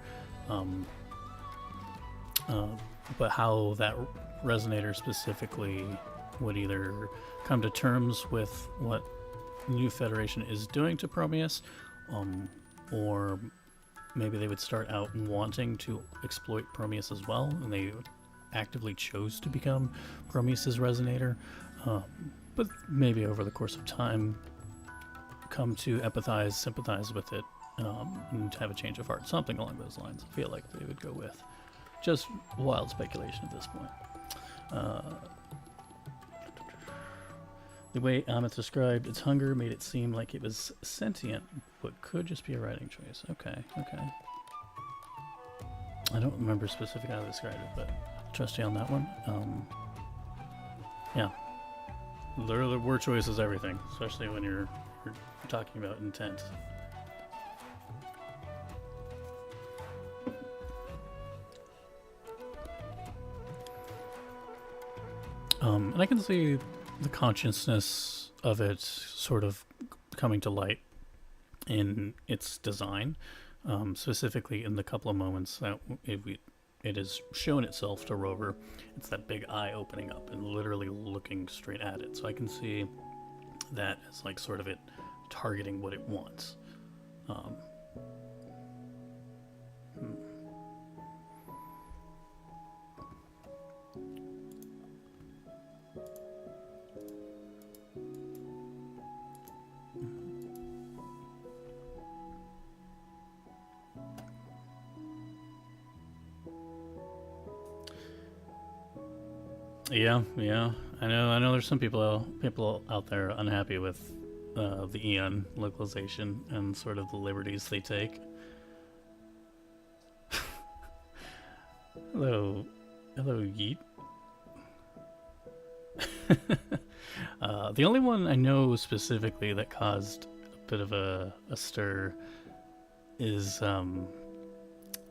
but how that Resonator specifically would either come to terms with what New Federation is doing to Prometheus, or maybe they would start out wanting to exploit Prometheus as well, and they actively chose to become Prometheus' Resonator, but maybe over the course of time come to empathize, sympathize with it, and have a change of heart, something along those lines. I feel like they would go with. Just wild speculation at this point. The way Ameth described its hunger made it seem like it was sentient, but could just be a writing choice. Okay. I don't remember specifically how to describe it, but trust you on that one. Yeah. Literally, word choice is everything, especially when you're talking about intent. And I can see the consciousness of it sort of coming to light in its design, specifically in the couple of moments that it has shown itself to Rover. It's that big eye opening up and literally looking straight at it. So I can see that as like sort of it targeting what it wants. Yeah. I know. There's some people out there unhappy with the Eon localization and sort of the liberties they take. Hello, Yeet. The only one I know specifically that caused a bit of a stir is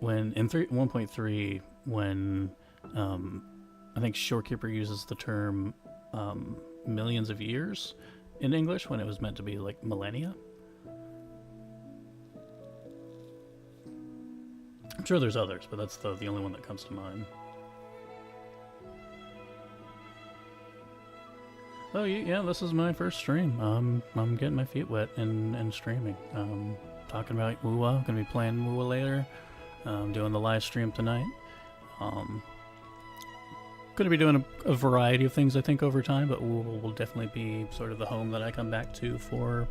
when in 1.3, when I think Shorekeeper uses the term millions of years in English when it was meant to be like millennia. I'm sure there's others, but that's the only one that comes to mind. Oh yeah, this is my first stream. I'm getting my feet wet and streaming. Talking about Wuwa. Gonna be playing Wuwa later. Doing the live stream tonight. Gonna be doing a variety of things I think over time, but Wuwa will definitely be sort of the home that I come back to for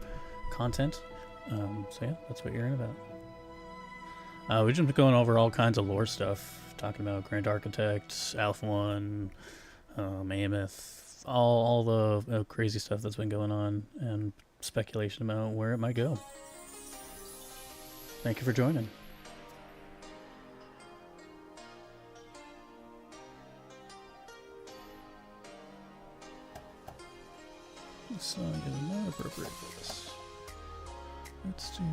content. So yeah, that's what you're in about. We've just been going over all kinds of lore stuff, talking about Grand Architect, Alpha One, Mammoth. All the crazy stuff that's been going on and speculation about where it might go. Thank you for joining. This song is more appropriate for this. Let's do...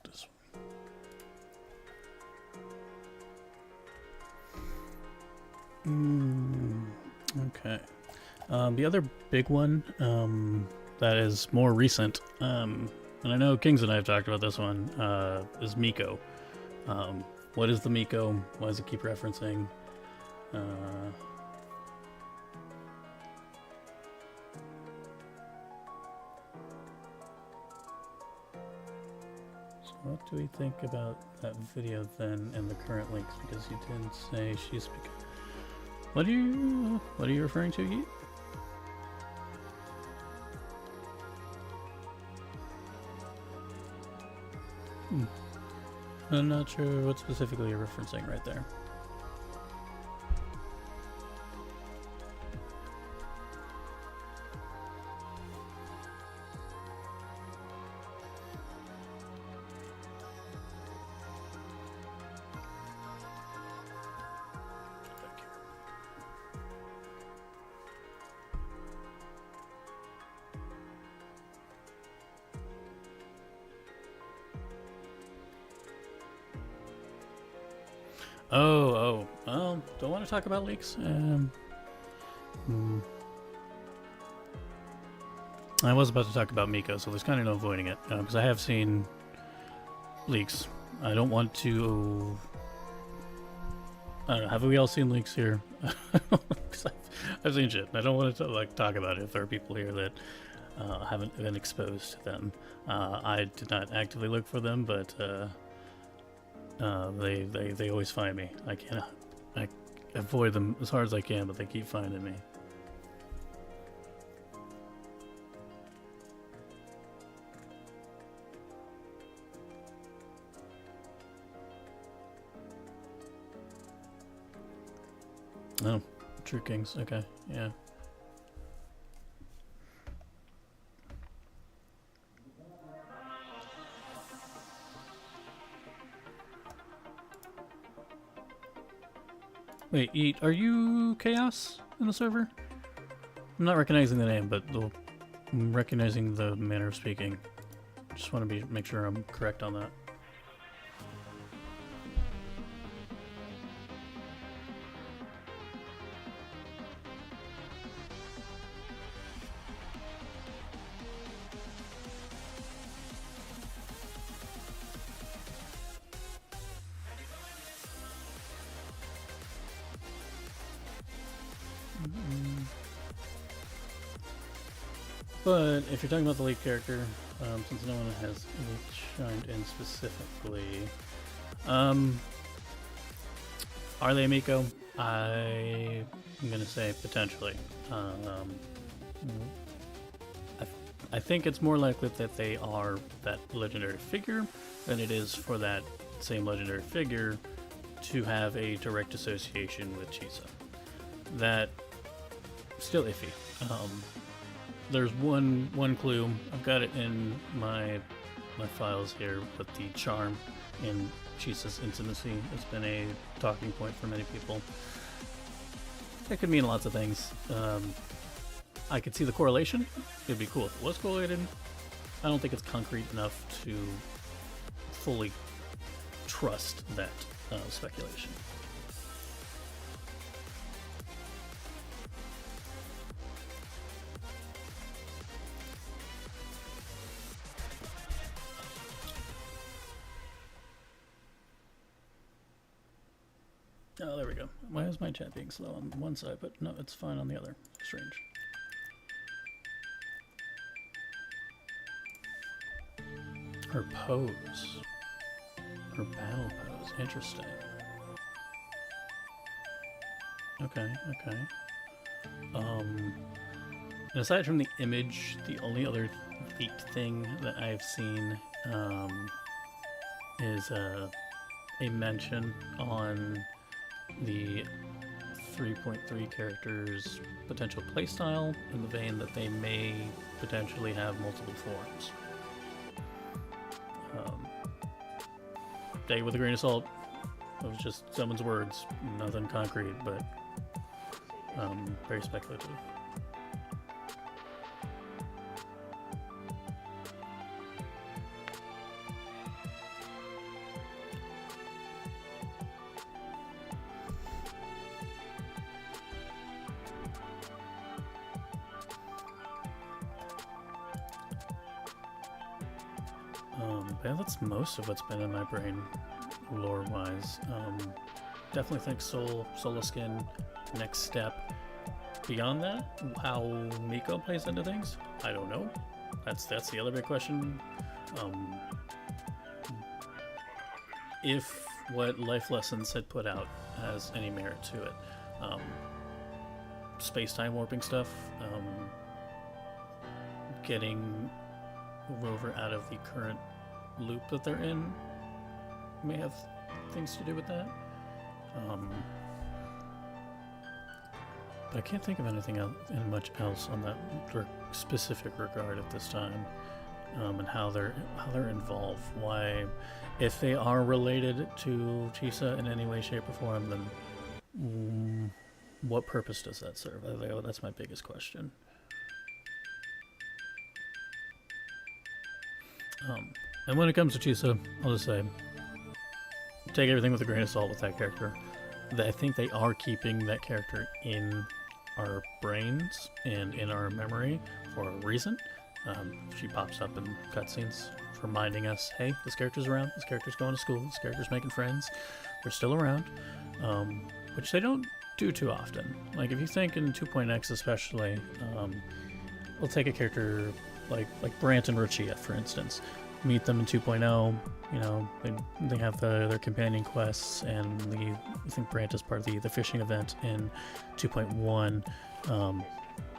This one. Okay. The other big one that is more recent, and I know Kings and I have talked about this one, is Miko. What is the Miko? Why does it keep referencing? So what do we think about that video then and the current links? Because you didn't say she's... What are you referring to, Yeet? I'm not sure what specifically you're referencing right there. Don't want to talk about leaks. I was about to talk about Miko, so there's kind of no avoiding it, because I have seen leaks. I don't want to... I don't know, have we all seen leaks here? I've seen shit. I don't want to talk about it if there are people here that haven't been exposed to them. I did not actively look for them, but they always find me. I avoid them as hard as I can, but they keep finding me. Oh, True Kings. Okay, yeah. Wait, Eat, are you Chaos in the server? I'm not recognizing the name, but I'm recognizing the manner of speaking. Just want to make sure I'm correct on that. But if you're talking about the lead character, since no one has chimed in specifically, are they Miko? I'm gonna say potentially. I think it's more likely that they are that legendary figure than it is for that same legendary figure to have a direct association with Chisa. That still iffy. there's one clue. I've got it in my files here, but the charm in Chisa's intimacy has been a talking point for many people. It could mean lots of things. I could see the correlation. It'd be cool if it was correlated. I don't think it's concrete enough to fully trust that speculation. Oh, there we go. Why is my chat being slow on one side, but no, it's fine on the other? Strange. Her pose. Her battle pose. Interesting. Okay. And aside from the image, the only other leaked thing that I've seen is a mention on the 3.3 characters' potential playstyle in the vein that they may potentially have multiple forms. Take it with a grain of salt. It was just someone's words, nothing concrete, but very speculative. Yeah, that's most of what's been in my brain, lore-wise. Definitely think Soul Skin, next step. Beyond that, how Miko plays into things, I don't know. That's the other big question. If what Life Lessons had put out has any merit to it. Space-time warping stuff, getting Rover out of the current loop that they're in may have things to do with that. But I can't think of anything else, and much else on that specific regard at this time, and how they're involved. Why, if they are related to Chisa in any way, shape, or form, then what purpose does that serve? That's my biggest question. And when it comes to Chisa, I'll just say, take everything with a grain of salt with that character. I think they are keeping that character in our brains and in our memory for a reason. She pops up in cutscenes, reminding us, hey, this character's around, this character's going to school, this character's making friends, we're still around, which they don't do too often. Like, if you think in 2.x especially, we'll take a character like Brant and Rochia, for instance. Meet them in 2.0, you know, they have their companion quests, and I think Brant is part of the fishing event in 2.1.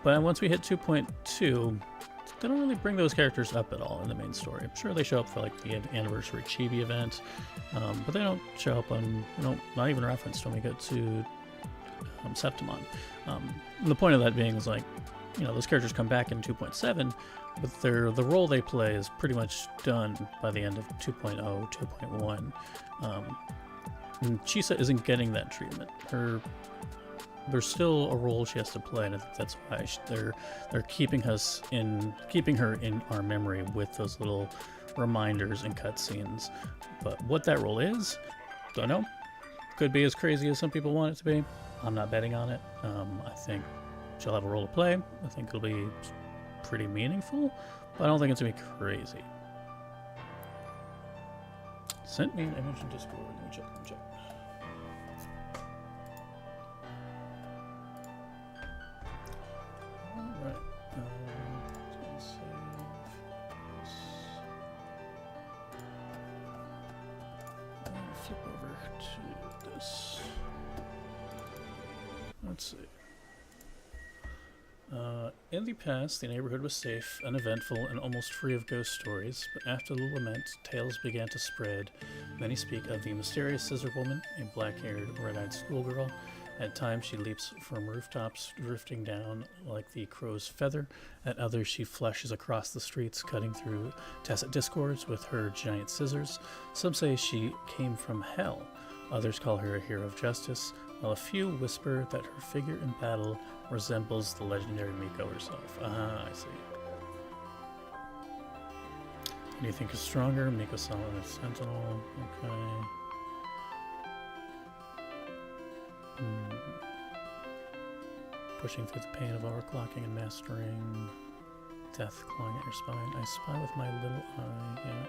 But once we hit 2.2, they don't really bring those characters up at all in the main story. I'm sure they show up for like the anniversary Chibi event, but they don't show up on, not even referenced when we get to Septimon. The point of that being is, like, those characters come back in 2.7, but the role they play is pretty much done by the end of 2.0, 2.1. And Chisa isn't getting that treatment. There's still a role she has to play, and I think that's why they're keeping her in our memory with those little reminders and cutscenes. But what that role is, don't know. Could be as crazy as some people want it to be. I'm not betting on it. I think she'll have a role to play. I think it'll be pretty meaningful, but I don't think it's gonna be crazy. Sent me an image in Discord. Let me check. Alright. Let's save this. And flip over to this. Let's see. In the past, the neighborhood was safe, uneventful, and almost free of ghost stories, but after the lament, tales began to spread. Many speak of the mysterious scissor woman, a black-haired, red-eyed schoolgirl At times, she leaps from rooftops, drifting down like the crow's feather. At others, she flashes across the streets, cutting through tacit discords with her giant scissors. Some say she came from hell. Others call her a hero of justice, while a few whisper that her figure in battle resembles the legendary Miko herself. Ah, I see. Who do you think is stronger? Miko Solid or Sentinel? Okay. Pushing through the pain of overclocking and mastering death clawing at your spine. I spy with my little eye. Yeah.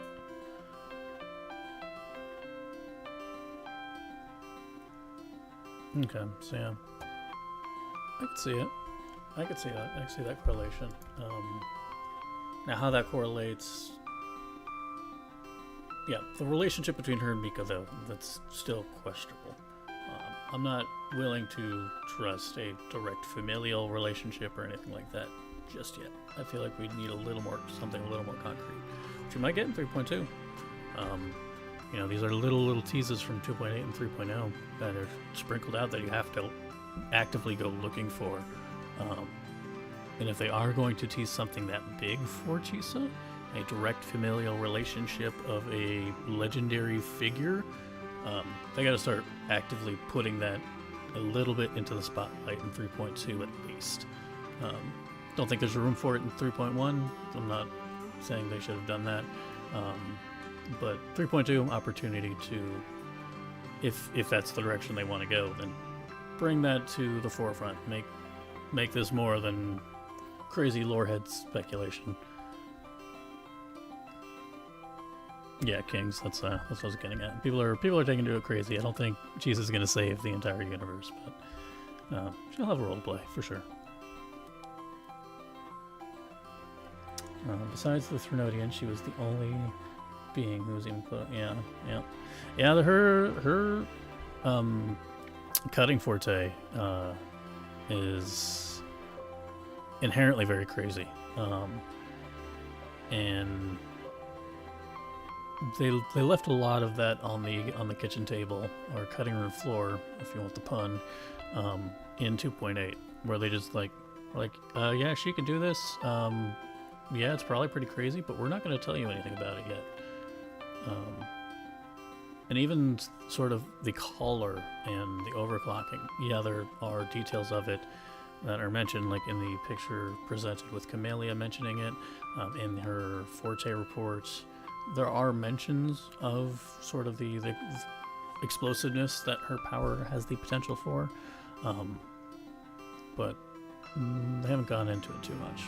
Okay, so yeah. I could see it. I could see that. I could see that correlation. Now how that correlates... Yeah, the relationship between her and Miko, though, that's still questionable. I'm not willing to trust a direct familial relationship or anything like that just yet. I feel like we need a little more, something a little more concrete, which you might get in 3.2. You know, these are little teases from 2.8 and 3.0 that are sprinkled out that you have to actively go looking for. And if they are going to tease something that big for Chisa, a direct familial relationship of a legendary figure, they got to start actively putting that a little bit into the spotlight in 3.2 at least. Don't think there's room for it in 3.1. I'm not saying they should have done that. But 3.2, opportunity to, if that's the direction they want to go, then bring that to the forefront. Make this more than crazy lorehead speculation. Yeah, Kings. That's what I was getting at. People are taking to it crazy. I don't think Jesus is going to save the entire universe, but she'll have a role to play for sure. Besides the Threnodian, she was the only being who was even put. Yeah. Her cutting forte is inherently very crazy, and they left a lot of that on the kitchen table or cutting room floor, if you want the pun, in 2.8, where they just yeah, she can do this. Yeah, it's probably pretty crazy, but we're not going to tell you anything about it yet. And even sort of the collar and the overclocking, yeah, there are details of it that are mentioned, like in the picture presented with Camellia mentioning it, in her Forte reports. There are mentions of sort of the explosiveness that her power has the potential for, but they haven't gone into it too much.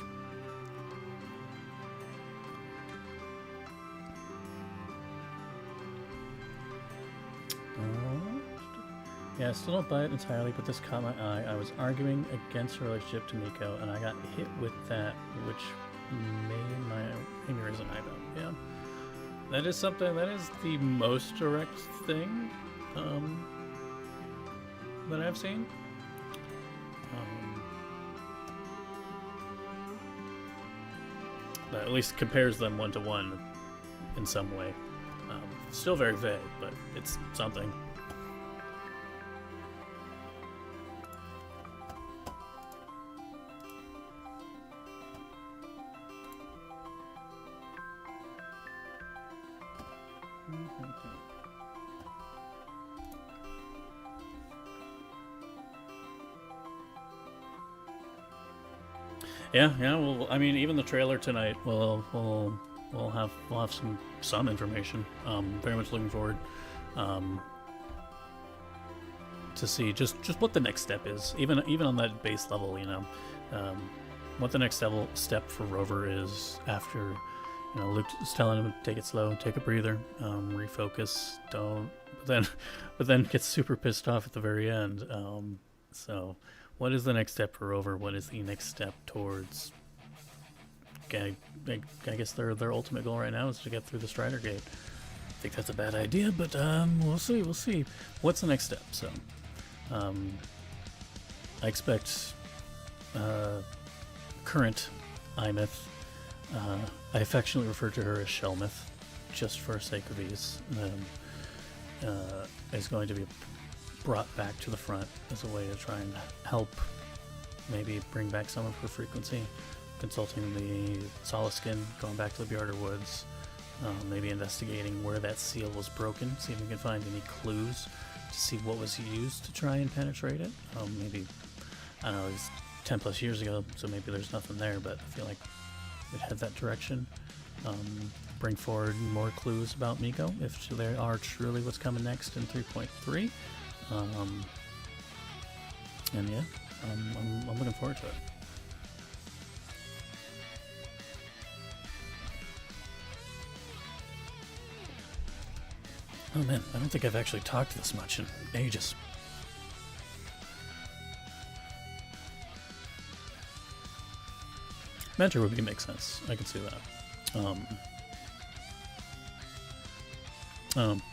Yeah, I still don't buy it entirely, but this caught my eye. I was arguing against her relationship to Miko, and I got hit with that, which made my finger as an eyebrow. Yeah. That is something, that is the most direct thing that I've seen. That at least compares them one to one in some way. Still very vague, but it's something. Yeah. Well, I mean, even the trailer tonight we'll have some information. Very much looking forward to see just what the next step is, even on that base level. You know, what the next step for Rover is after. You know, Luke is telling him to take it slow, take a breather, refocus. Don't. But then gets super pissed off at the very end. So. What is the next step for Rover? What is the next step towards... I guess their ultimate goal right now is to get through the Strider Gate. I think that's a bad idea, but we'll see. What's the next step? So, I expect current Imyth, I affectionately refer to her as Shelmyth, just for sake of ease, is going to be brought back to the front as a way to try and help maybe bring back some of her frequency. Consulting the Solace Skin, going back to the Bjarter Woods, maybe investigating where that seal was broken, see if we can find any clues to see what was used to try and penetrate it. Maybe, I don't know, it's 10 plus years ago, so maybe there's nothing there, but I feel like we'd head that direction. Bring forward more clues about Miko, if they are truly what's coming next in 3.3. And yeah, I'm looking forward to it. Oh man, I don't think I've actually talked this much in ages. Mentor would make sense. I can see that.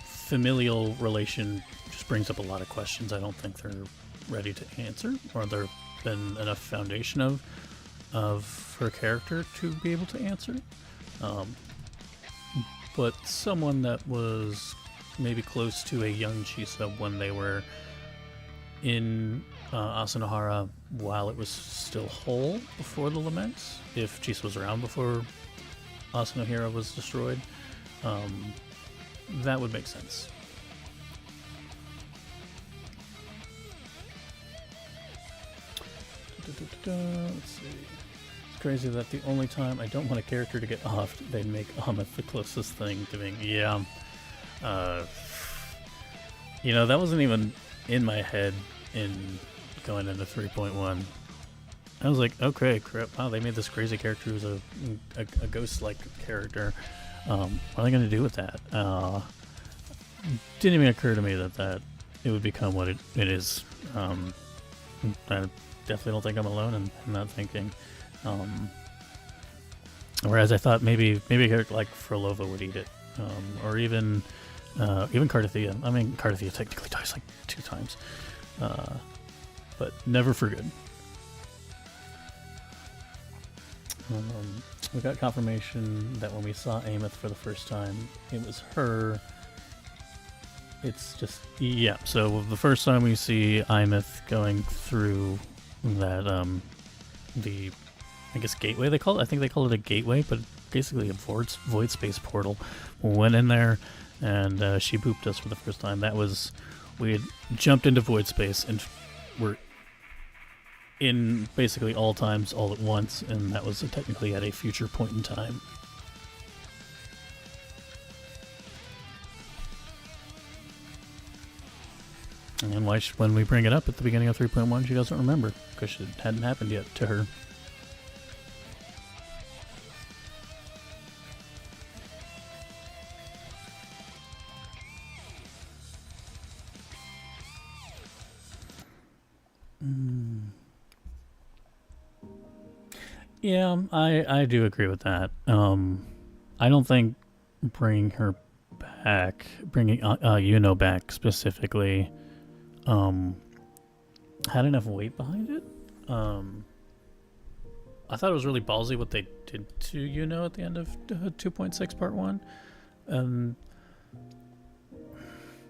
Familial relation just brings up a lot of questions I don't think they're ready to answer, or there's been enough foundation of her character to be able to answer. But someone that was maybe close to a young Chisa when they were in Asanohara while it was still whole before the Laments, if Chisa was around before Asanohara was destroyed, that would make sense. Let's see. It's crazy that the only time I don't want a character to get offed, they make Amith the closest thing to being, yeah. You know, that wasn't even in my head in going into 3.1. I was like, okay, crap, wow, they made this crazy character who's a ghost-like character. What are they going to do with that? Didn't even occur to me that it would become what it is. I definitely don't think I'm alone in that thinking. Whereas I thought maybe a character like Frolova would eat it, or even Cardathea. I mean, Cardathea technically dies like 2 times, but never for good. We got confirmation that when we saw Amith for the first time, it was her. It's just, yeah, so the first time we see Amith going through that, the, I guess, gateway they call it? I think they call it a gateway, but basically a void space portal. We went in there, and she booped us for the first time. That was, we had jumped into void space, and we're in basically all times all at once, and that was technically at a future point in time. And why when we bring it up at the beginning of 3.1, she doesn't remember, because it hadn't happened yet to her. Yeah, I do agree with that. I don't think bringing her back, bringing Yuno back specifically, had enough weight behind it. I thought it was really ballsy what they did to Yuno at the end of 2.6 Part 1.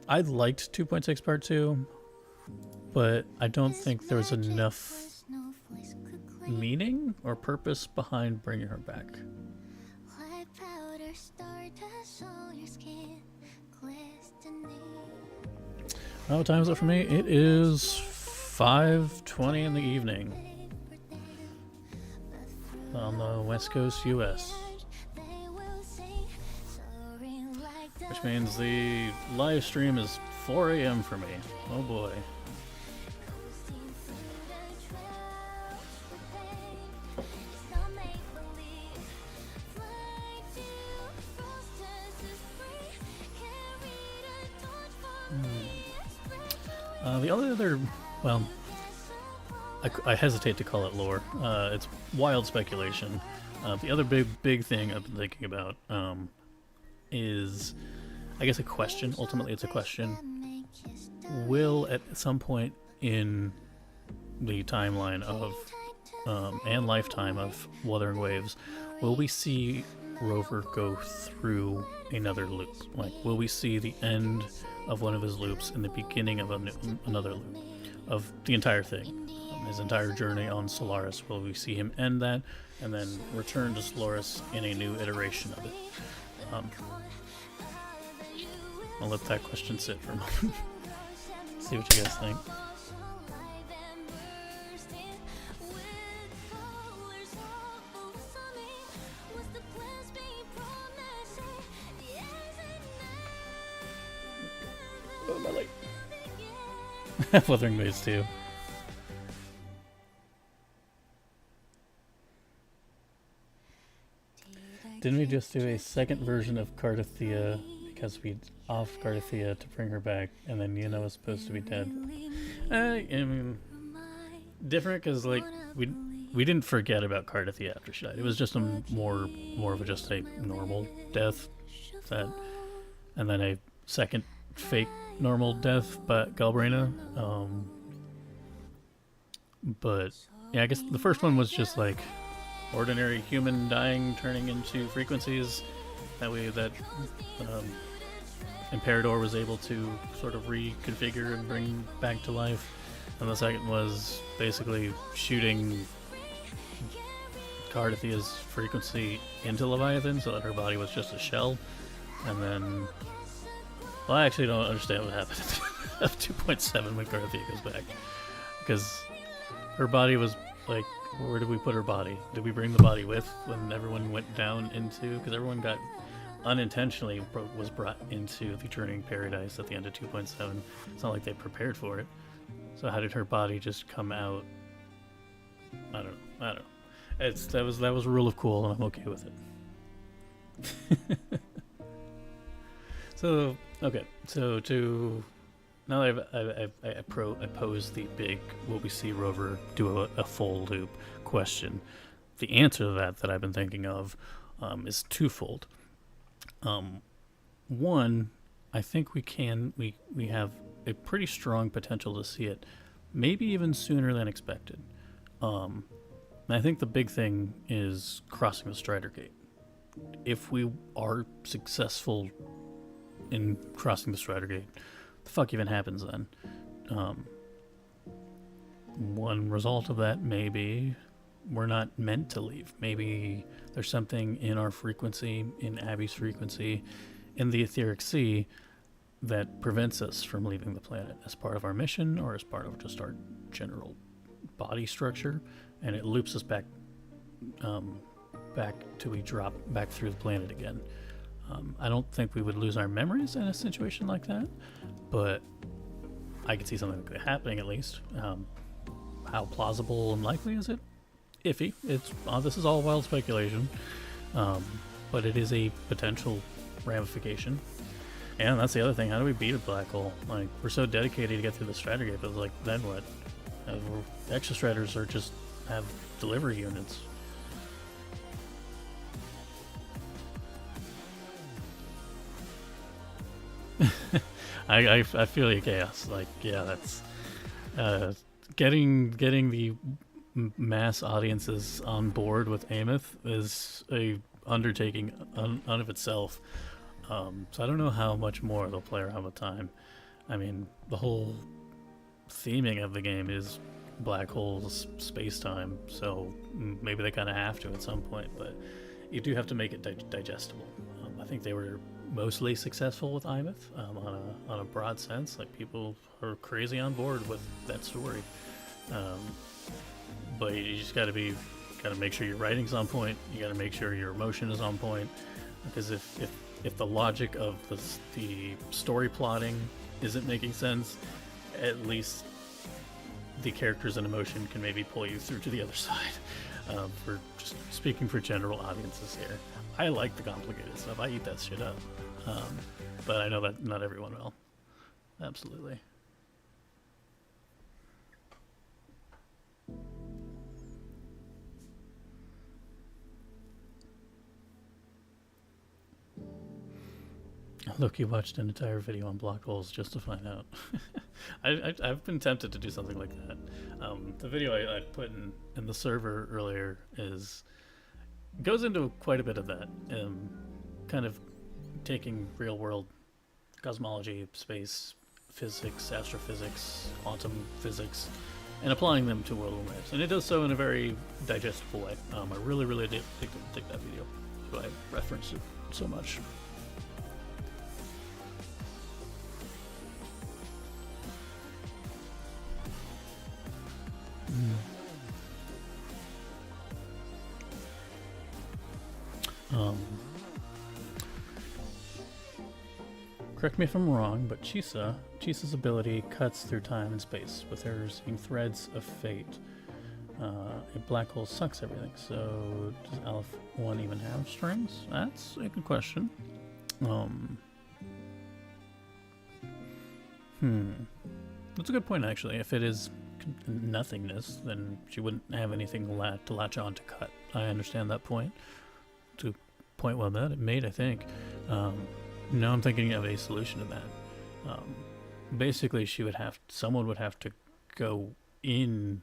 I liked 2.6 Part 2, but I don't think there was enough meaning or purpose behind bringing her back. Oh, what time is it for me? It is 5:20 in the evening on the West Coast, US. Which means the live stream is 4 a.m. for me. Oh boy. The other, well, I hesitate to call it lore. It's wild speculation. The other big thing I've been thinking about is, I guess, a question. Ultimately, it's a question. Will, at some point in the timeline of, and lifetime of Wuthering Waves, will we see Rover go through another loop? Like, will we see the end of one of his loops in the beginning of another loop of the entire thing. His entire journey on Solaris, will we see him end that and then return to Solaris in a new iteration of it? I'll let that question sit for a moment. See what you guys think. Oh, my light. Wuthering Waves too. Didn't we just do a second version of Cardathea because we off Cardathea to bring her back, and then Yuna was supposed to be dead? I mean, different because like we didn't forget about Cardathea after she died. It was just a more of just a normal death, that, and then a second fake normal death by Galbrina. But yeah, I guess the first one was just like ordinary human dying, turning into frequencies. That way, that Imperador was able to sort of reconfigure and bring back to life. And the second was basically shooting Cardathea's frequency into Leviathan so that her body was just a shell. And then, well, I actually don't understand what happened at 2.7 when Cardathea goes back, because her body was like, where did we put her body? Did we bring the body with when everyone went down into, because everyone got unintentionally was brought into the Turning Paradise at the end of 2.7. It's not like they prepared for it. So how did her body just come out? I don't know. That was a rule of cool, and I'm okay with it. So okay, so to now that I pose the big will we see Rover do a full loop question, the answer to that I've been thinking of is twofold. One, I think we have a pretty strong potential to see it maybe even sooner than expected. And I think the big thing is crossing the Strider Gate. If we are successful in crossing the Strider Gate, the fuck even happens then? One result of that may be we're not meant to leave. Maybe there's something in our frequency, in Abby's frequency, in the Etheric Sea, that prevents us from leaving the planet as part of our mission or as part of just our general body structure, and it loops us back till we drop back through the planet again. I don't think we would lose our memories in a situation like that, but I could see something like that happening at least. How plausible and likely is it? Iffy. This is all wild speculation, but it is a potential ramification. And that's the other thing. How do we beat a black hole? Like, we're so dedicated to get through the Strider Gate, but like, then what? Extra Striders are just have delivery units. I feel your chaos. Like, yeah, that's getting the mass audiences on board with Ameth is a undertaking on of itself. So I don't know how much more they'll play around with time. I mean, the whole theming of the game is black holes, space-time, so maybe they kind of have to at some point, but you do have to make it digestible. I think they were mostly successful with Imeth on a broad sense. Like, people are crazy on board with that story. But you just gotta make sure your writing's on point. You gotta make sure your emotion is on point, because if the logic of the story plotting isn't making sense, at least the characters and emotion can maybe pull you through to the other side. For just speaking for general audiences here, I like the complicated stuff. I eat that shit up, but I know that not everyone will. Absolutely. Look, you watched an entire video on black holes just to find out. I've been tempted to do something like that. The video I put in the server earlier goes into quite a bit of that, kind of taking real world cosmology, space, physics, astrophysics, quantum physics, and applying them to world lives. And it does so in a very digestible way. I really, really did dig that video. So I referenced it so much. Correct me if I'm wrong, but Chisa's ability cuts through time and space, with her seeing threads of fate. A black hole sucks everything, so does Aleph 1 even have strings? That's a good question. That's a good point, actually. If it is nothingness, then she wouldn't have anything to latch on to cut. I understand that point. It's a point well made, I think. Now I'm thinking of a solution to that. Basically, someone would have to go in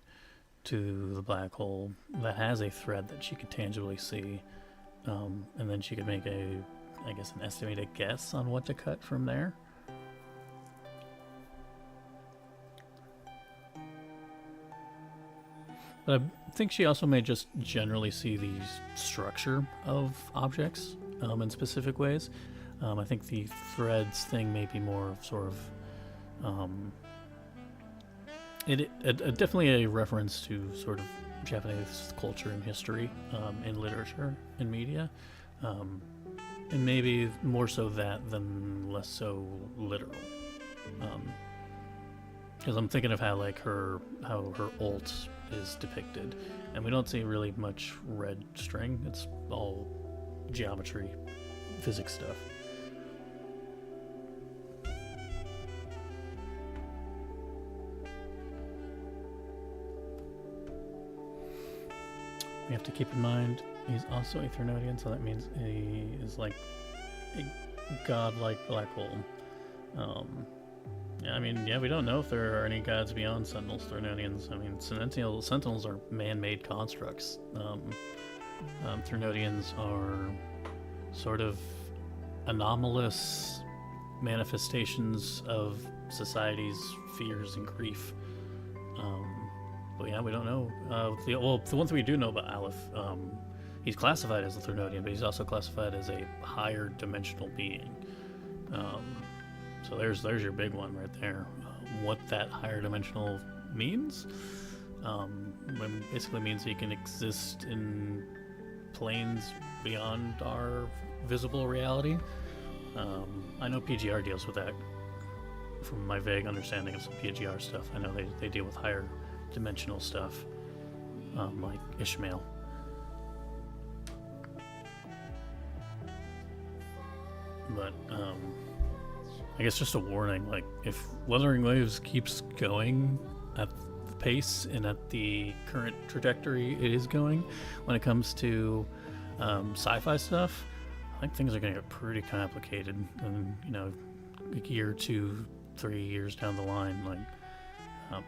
to the black hole that has a thread that she could tangibly see, and then she could make an estimated guess on what to cut from there. But I think she also may just generally see the structure of objects in specific ways. I think the threads thing may be more sort of definitely a reference to sort of Japanese culture and history in literature and media, and maybe more so that than less so literal. Because I'm thinking of how her ult is depicted, and we don't see really much red string. It's all geometry, physics stuff. We have to keep in mind he's also a Thernodian, so that means he is like a godlike black hole. We don't know if there are any gods beyond Sentinels, Thernodians. Sentinels are man-made constructs. Thernodians are sort of anomalous manifestations of society's fears and grief. But yeah, we don't know. The one thing we do know about Aleph, he's classified as a Thernodian, but he's also classified as a higher dimensional being. So there's your big one right there. What that higher dimensional means, basically means he can exist in planes beyond our visible reality. I know PGR deals with that. From my vague understanding of some PGR stuff, I know they deal with higher dimensional stuff, like Ishmael. But I guess just a warning, like if Wuthering Waves keeps going at the pace and at the current trajectory it is going when it comes to sci-fi stuff, I think things are going to get pretty complicated. And a year, 2, 3 years down the line, like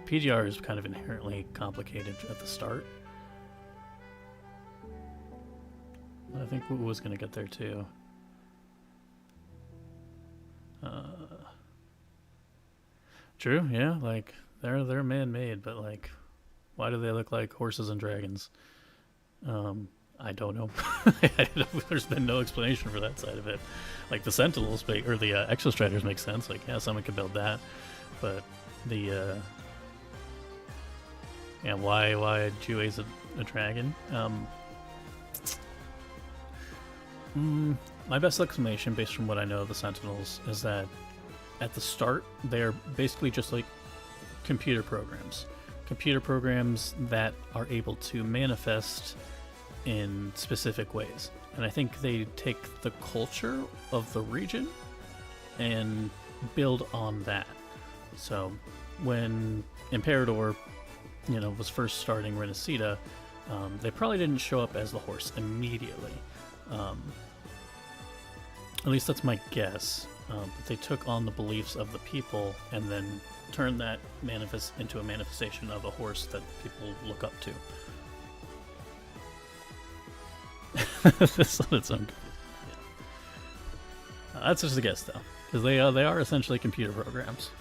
PGR is kind of inherently complicated at the start. But I think Wuwa was going to get there too. True, yeah, like they're man-made, but like, why do they look like horses and dragons? I don't know. There's been no explanation for that side of it. Like the Sentinels or the Exostrators make sense. Like, yeah, someone could build that, but the why a Jue's a dragon? My best explanation, based from what I know of the Sentinels, is that at the start they're basically just like computer programs that are able to manifest in specific ways. And I think they take the culture of the region and build on that. So when Imperador, was first starting Renacida, they probably didn't show up as the horse immediately. At least that's my guess. But they took on the beliefs of the people and then turned that into a manifestation of a horse that people look up to. That's on its own. Yeah. That's just a guess, though. because they are essentially computer programs.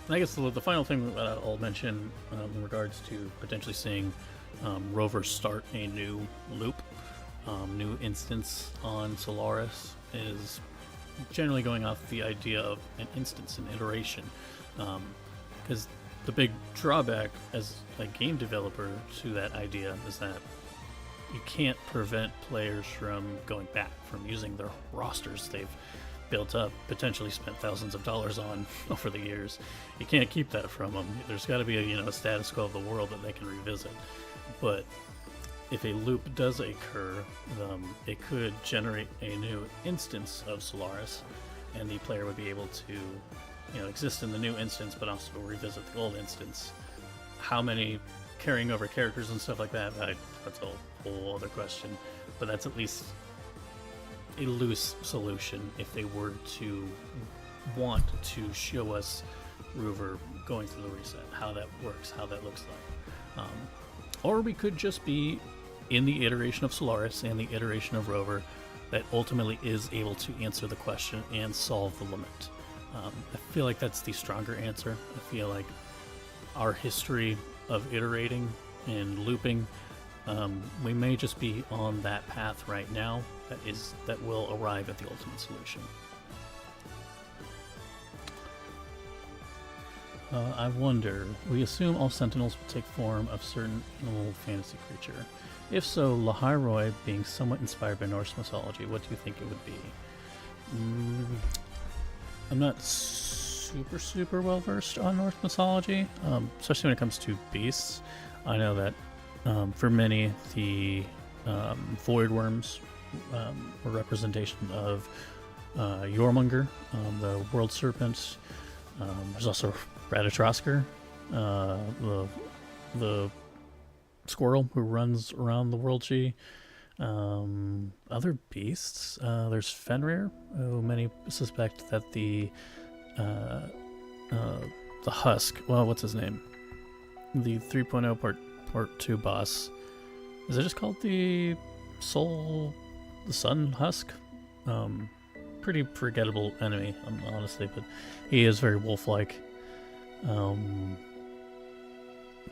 I guess the final thing that I'll mention in regards to potentially seeing Rover start a new loop, new instance on Solaris, is generally going off the idea of an instance, an iteration. Because the big drawback as a game developer to that idea is that you can't prevent players from going back, from using their rosters they've built up, potentially spent thousands of dollars on over the years. You can't keep that from them. There's got to be a status quo of the world that they can revisit. But if a loop does occur, it could generate a new instance of Solaris, and the player would be able to exist in the new instance, but also revisit the old instance. How many carrying over characters and stuff like that, that's a whole other question. But that's at least a loose solution if they were to want to show us Rover going through the reset, how that works, how that looks like. Or we could just be in the iteration of Solaris and the iteration of Rover that ultimately is able to answer the question and solve the limit. I feel like that's the stronger answer. I feel like our history of iterating and looping, we may just be on that path right now that will arrive at the ultimate solution. I wonder, we assume all Sentinels will take form of certain animal fantasy creature. If so, Lahairoi being somewhat inspired by Norse mythology, what do you think it would be? I'm not super well versed on Norse mythology, especially when it comes to beasts. I know that for many, the void worms were representation of Jormungr, the world serpent. There's also Radatrosker, the squirrel who runs around the world G. Other beasts, there's Fenrir, who many suspect that the Husk, well, what's his name? The 3.0 part 2 boss. Is it just called the Sun Husk? Pretty forgettable enemy, honestly, but he is very wolf-like.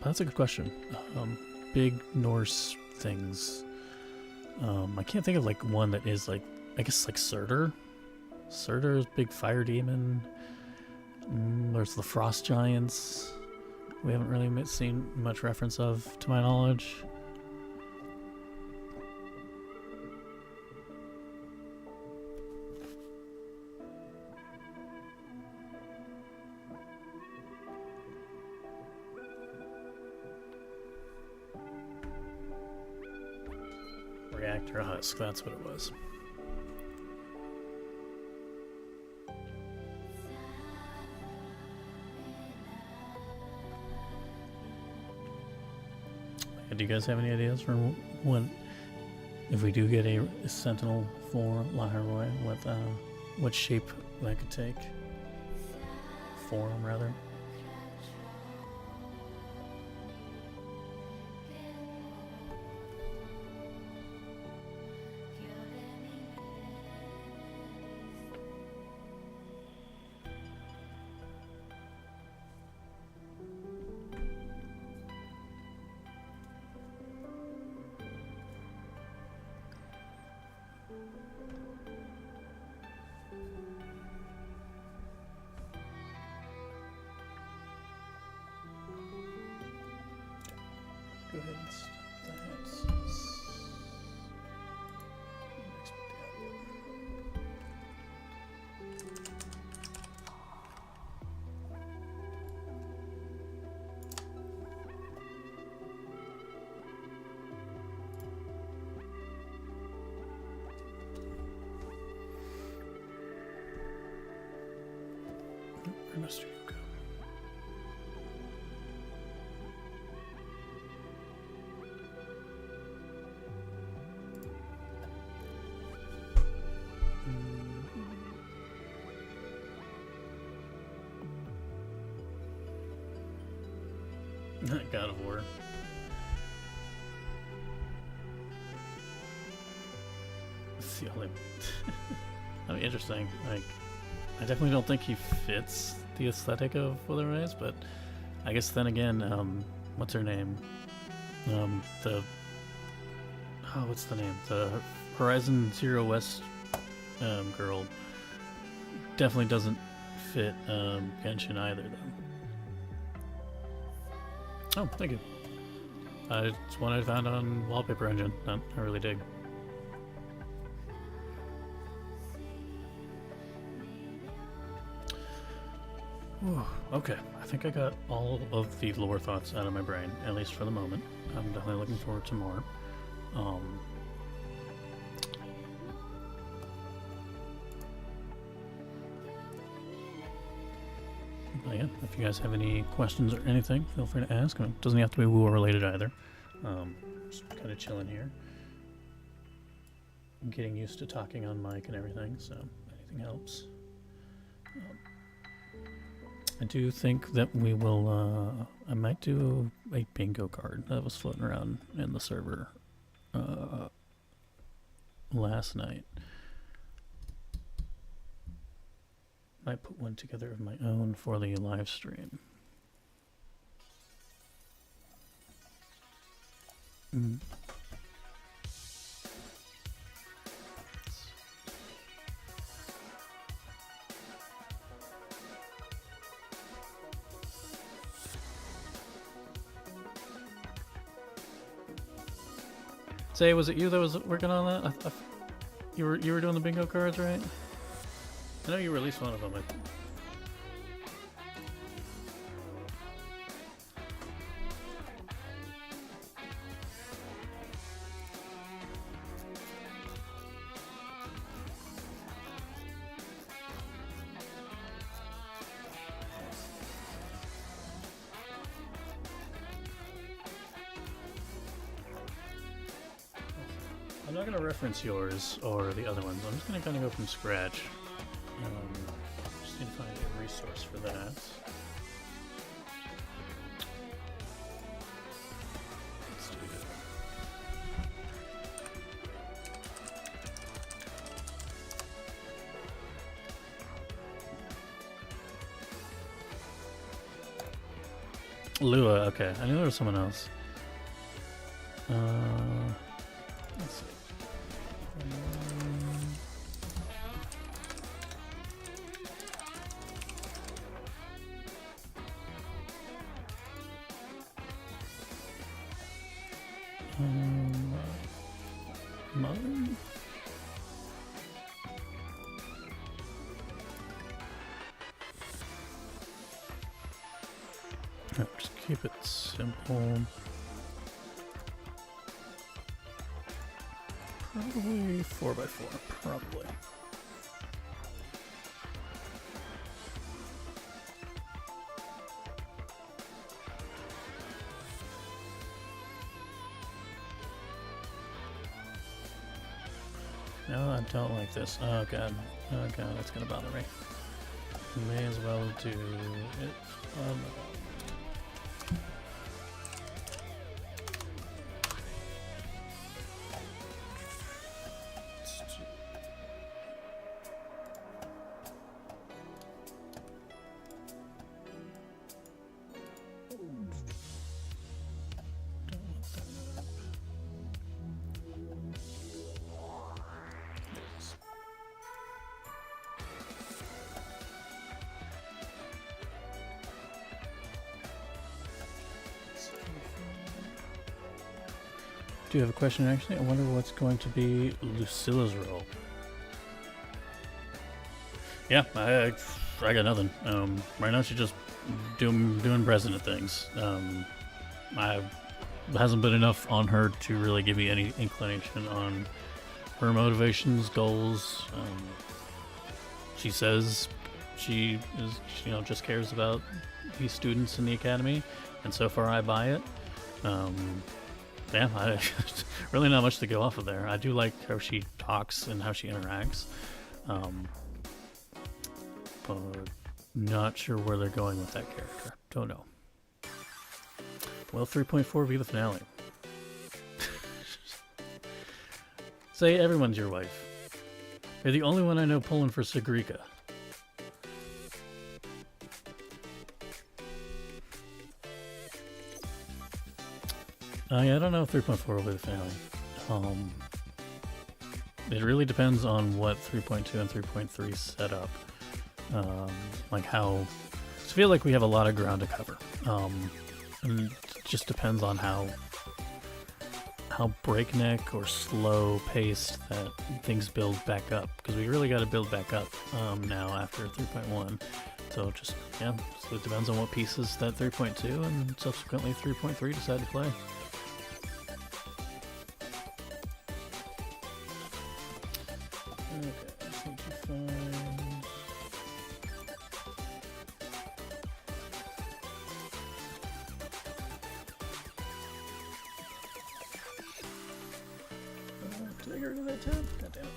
That's a good question. Big Norse things. I can't think of one that is I guess Surtur. Surtur's big fire demon. There's the frost giants. We haven't really seen much reference of, to my knowledge. Reactor Husk, that's what it was. Do you guys have any ideas for if we do get a Sentinel for Lahairoi, what shape that could take? Form, rather. Go ahead and stop that. Where must you go? God of War. It's the only. I mean, interesting. Like, I definitely don't think he fits the aesthetic of Wuthering, but I guess then again, what's her name? What's the name? The Horizon Zero West girl definitely doesn't fit Genshin either, though. Oh, thank you. It's one I found on Wallpaper Engine. I really dig. Whew, okay, I think I got all of the lore thoughts out of my brain, at least for the moment. I'm definitely looking forward to more. But yeah, if you guys have any questions or anything, feel free to ask. It doesn't have to be Wuwa related either. Just kind of chilling here. I'm getting used to talking on mic and everything, so anything helps. I do think that we will, I might do a bingo card that was floating around in the server last night. Might put one together of my own for the live stream. Say, was it you that was working on that? You were doing the bingo cards, right? I know you released one of them. I'm not going to reference yours or the other ones. I'm just going to kind of go from scratch. Just need to find a resource for that. Let's do that. Lua, okay. I knew there was someone else. Let's see. Mother? No, just keep it simple. Probably 4x4, probably. No, I don't like this. Oh god. Oh god, that's gonna bother me. May as well do it. Do you have a question actually? I wonder what's going to be Lucilla's role. Yeah, I got nothing. Right now she's just doing president things. Hasn't been enough on her to really give me any inclination on her motivations, goals. She says she is, just cares about these students in the academy, and so far I buy it. Yeah, really not much to go off of there. I do like how she talks and how she interacts. But not sure where they're going with that character. Don't know. Will 3.4 be the finale? Say everyone's your wife. You're the only one I know pulling for Sigrika. Yeah, I don't know if 3.4 will be the finale. It really depends on what 3.2 and 3.3 set up. Like how... I feel like we have a lot of ground to cover. And it just depends on how breakneck or slow paced that things build back up, because we really got to build back up now after 3.1. So just, yeah, so it depends on what pieces that 3.2 and subsequently 3.3 decide to play. Okay, I just need to find... Did I get rid of that tab? God damn it.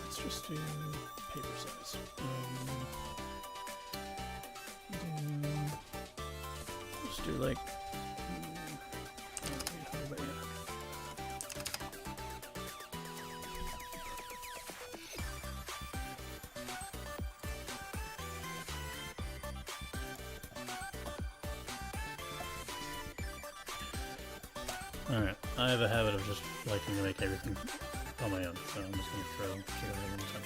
Let's just do paper size. Just do like... Alright, I have a habit of just liking to make everything on my own, so I'm just going to throw everything in the center.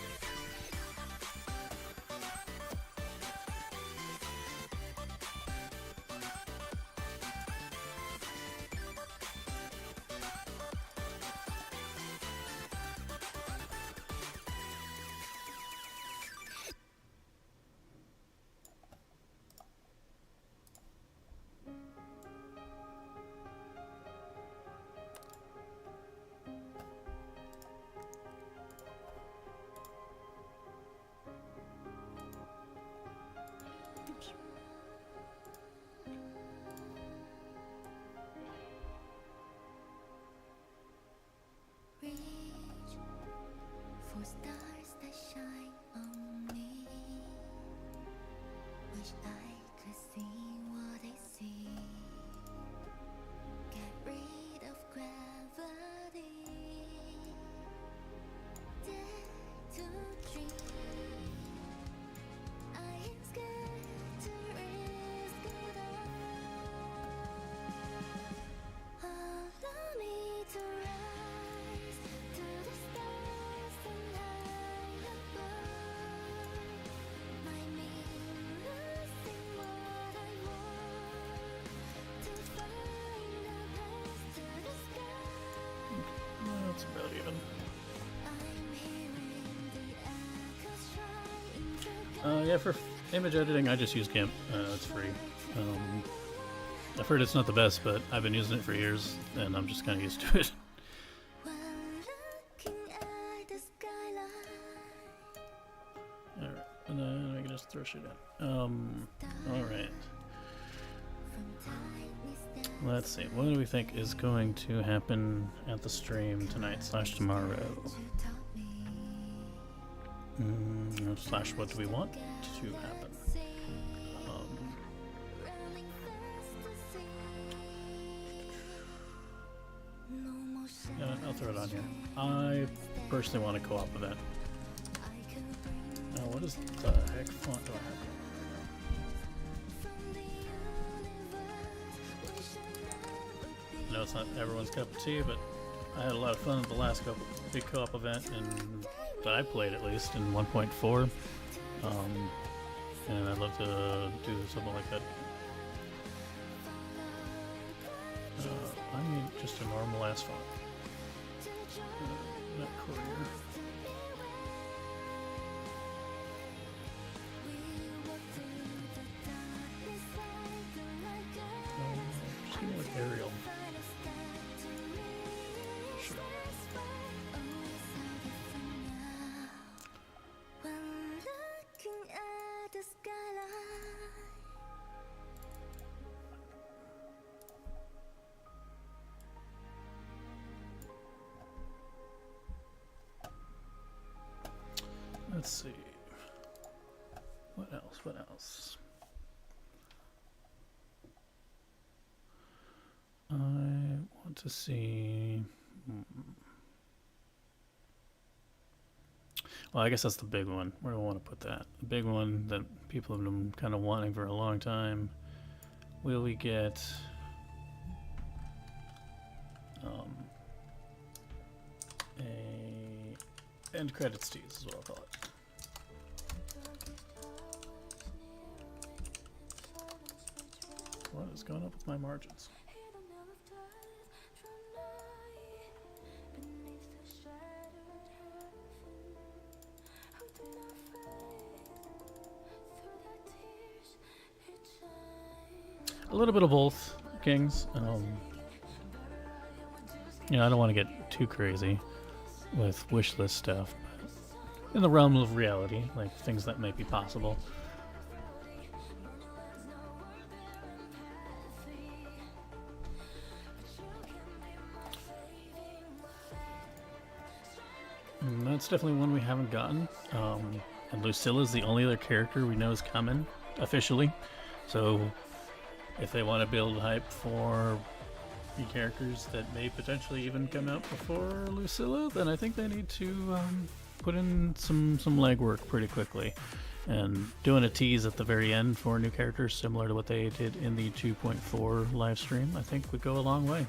For stars that shine on me, wish I could see what I see. Get rid of gravity, dare to dream. I am scared to risk it all. Allow me to rise to the stars and high above. My mirror sing what I want, to find the path to the sky. That's about even. I'm hearing the echoes trying to Yeah, for image editing, I just use GIMP. It's free. I've heard it's not the best, but I've been using it for years, and I'm just kind of used to it. while looking at the skyline. Alright, and then I can just throw shit in. Alright. From tiny steps Let's see, what do we think is going to happen at the stream tonight / tomorrow? you taught me. / what do we want to happen? Running fast to see. No more Yeah, I'll throw it on here. I personally want a co-op event. I can bring Now, what is the heck font do I have? from the universe. Wish I never I know it's not everyone's cup of tea, but I had a lot of fun at the last big co-op event, and that I played at least in 1.4. And I'd love to do something like that. I need just a normal ass font. Not Courier. Just give me like Arial. Sure. when looking at the skyline. Let's see. What else? What else? I want to see. Well, I guess that's the big one. Where do I want to put that? The big one that people have been kind of wanting for a long time. Will we get a end credits tease is what I'll call it. What is going up with my margins? A little bit of both, Kings. You know, I don't want to get too crazy with wish list stuff, but in the realm of reality, like things that might be possible. And that's definitely one we haven't gotten. And Lucilla's the only other character we know is coming officially. So if they want to build hype for the characters that may potentially even come out before Lucilla, then I think they need to put in some legwork pretty quickly. And doing a tease at the very end for new characters, similar to what they did in the 2.4 live stream, I think would go a long way.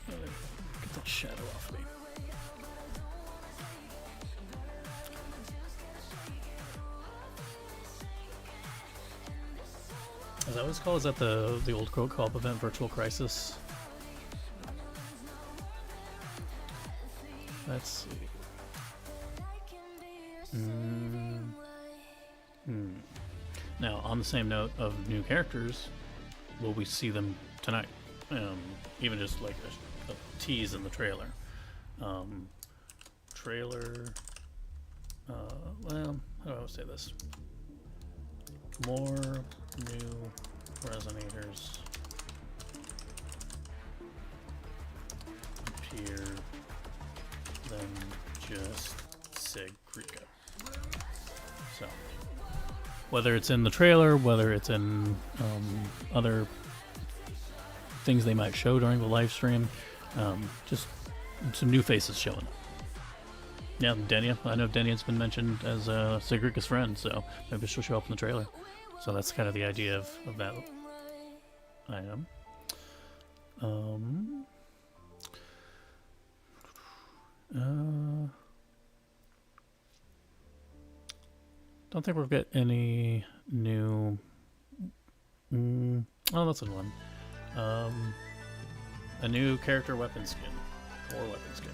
Get that shadow off me. Is that what it's called? Is that the old co-op event, Virtual Crisis? Let's see. Now, on the same note of new characters, will we see them tonight? Even just like a tease in the trailer. Well, how do I say this? More new resonators appear than just Segrika. So, whether it's in the trailer, whether it's in other things they might show during the live stream, just some new faces showing. Yeah, Denia. I know Denia's been mentioned as Segrika's friend, so maybe she'll show up in the trailer. So that's kind of the idea of that item. Don't think we'll get any new. Oh, that's a one. A new character weapon skin, or weapon skin.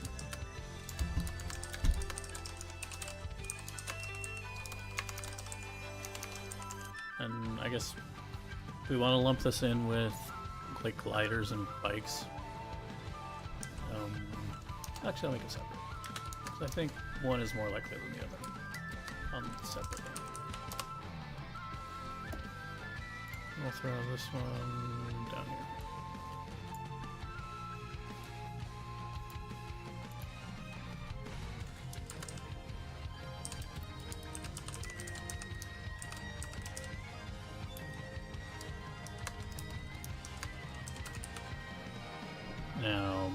And I guess we want to lump this in with like gliders and bikes. Actually, I'll make it separate. So I think one is more likely than the other. Separate. We'll throw this one down here. Now,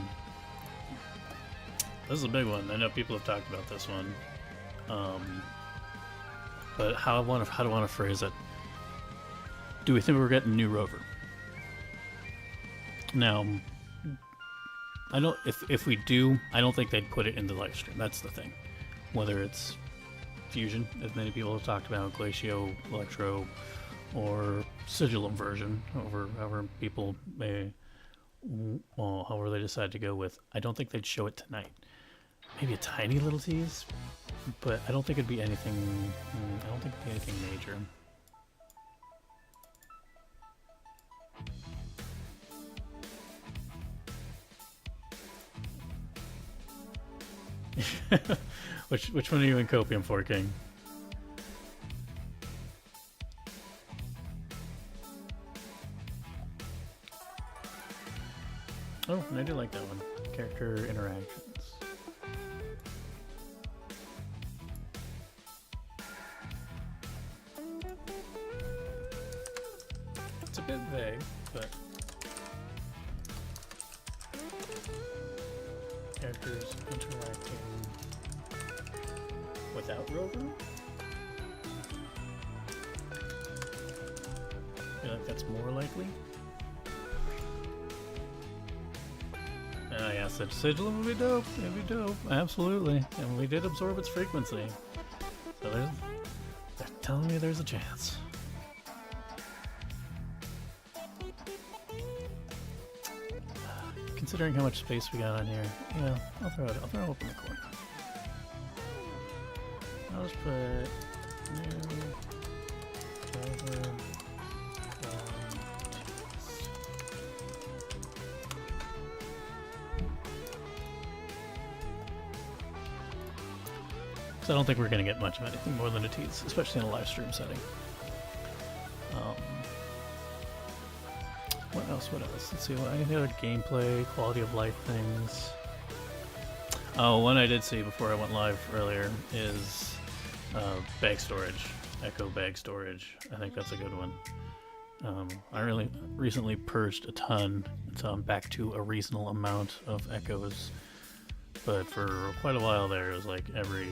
this is a big one. I know people have talked about this one, but how do I want to phrase it? Do we think we're getting a new rover? Now, I don't. If we do, I don't think they'd put it in the live stream. That's the thing. Whether it's fusion, as many people have talked about, Glacio, Electro, or Sigillum version, however people may. Well, however they decide to go with, I don't think they'd show it tonight. Maybe a tiny little tease, but I don't think it'd be anything. I don't think it'd be anything major. Which one are you in copium for, King? Oh, I do like that one. character interactions. It's a bit vague, but characters interacting without Rover? I feel like that's more likely. Yes, that sigil would be dope. It'd be dope. Absolutely. And we did absorb its frequency. So they're telling me there's a chance. Considering how much space we got on here, yeah, I'll throw it up in the corner. I'll just put new driver. I don't think we're going to get much of anything more than a tease, especially in a live stream setting. What else? Let's see. Any other gameplay, quality of life things? Oh, one I did see before I went live earlier is bag storage, Echo bag storage. I think that's a good one. I really recently purged a ton, so I'm back to a reasonable amount of Echoes. But for quite a while there, it was like every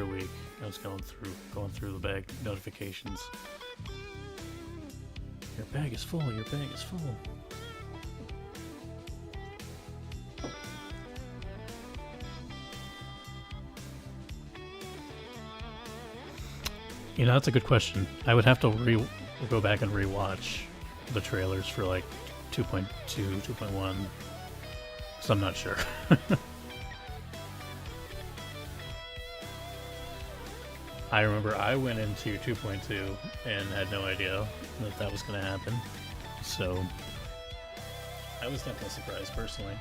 week I was going through the bag notifications. Your bag is full. Your bag is full. You know, that's a good question. I would have to go back and rewatch the trailers for like 2.2, 2.1. So I'm not sure. I remember I went into 2.2 and had no idea that was going to happen. So I was definitely surprised personally.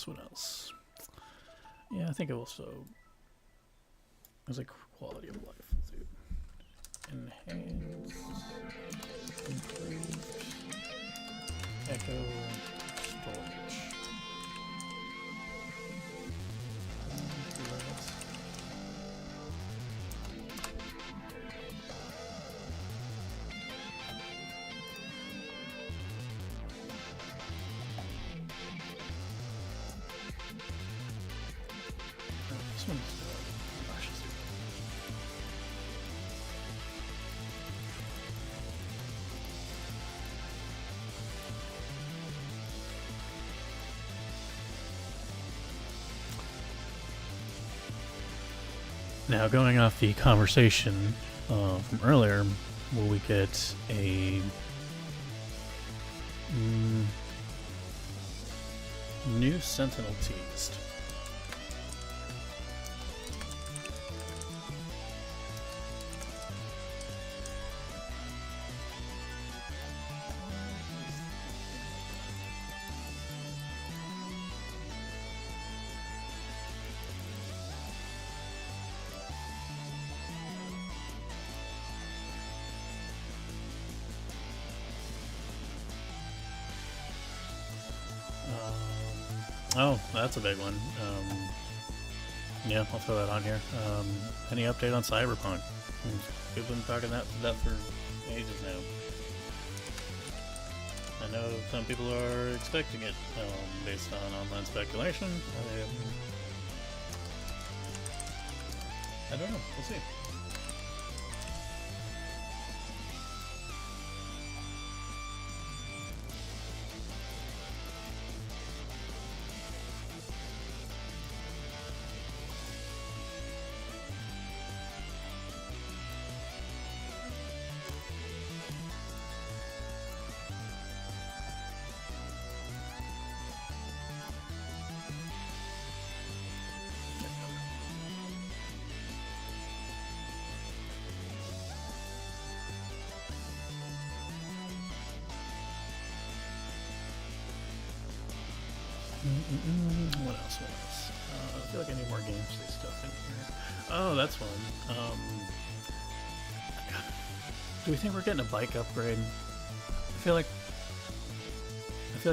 What else? Yeah, I think it also was like quality of life. Enhanced, improved, Echo storage. This one's now, going off the conversation from earlier, will we get a new Sentinel teased? Oh, that's a big one. Yeah, I'll throw that on here. Any update on Cyberpunk? We've been talking that for ages now. I know some people are expecting it based on online speculation. I don't know. We'll see. What else? What else? I feel like I need more gameplay stuff in here. Oh, that's one. Do we think we're getting a bike upgrade? I feel like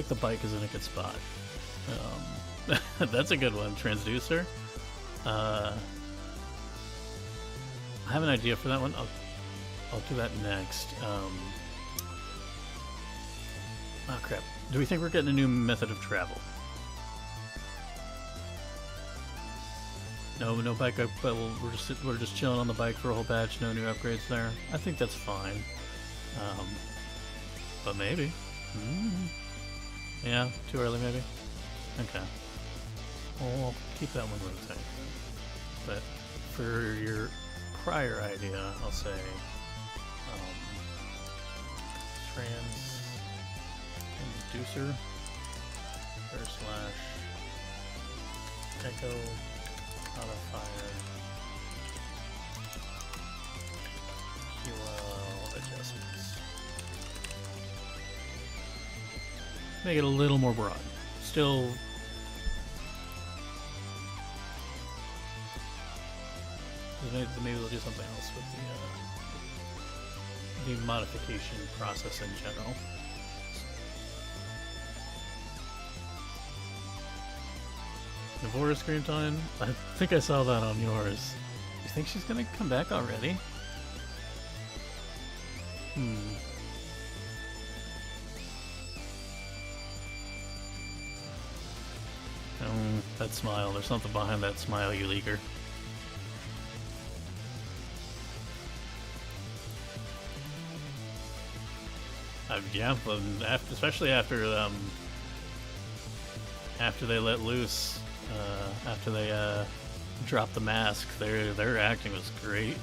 the bike is in a good spot. That's a good one. Transducer. I have an idea for that one. I'll do that next. Oh crap. Do we think we're getting a new method of travel? No bike up, but we're just chilling on the bike for a whole batch. No new upgrades there. I think that's fine. But maybe. Yeah, too early maybe. Okay. Well, I'll keep that one rotating. But for your prior idea, I'll say transducer / echo modifier QL adjustments. Make it a little more broad. Still maybe we'll do something else with the modification process in general. Navora screen time? I think I saw that on yours. You think she's gonna come back already? That smile. There's something behind that smile, you leaker. Yeah, especially after they let loose, after they dropped the mask, their acting was great.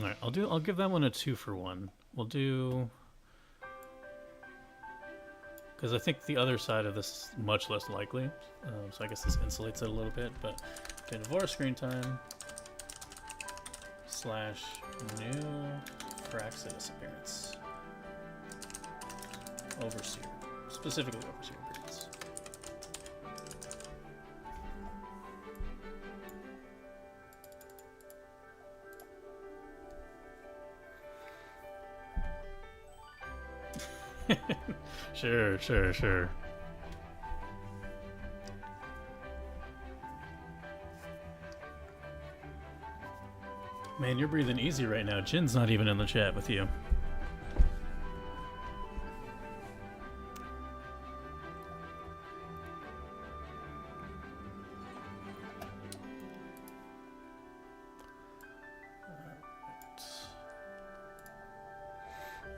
All right, I'll give that one a 2 for 1. We'll do, because I think the other side of this is much less likely, so I guess this insulates it a little bit. But Navora screen time / new Fraxis disappearance. Overseer, specifically Overseer appearance. Sure. Man, you're breathing easy right now. Jin's not even in the chat with you.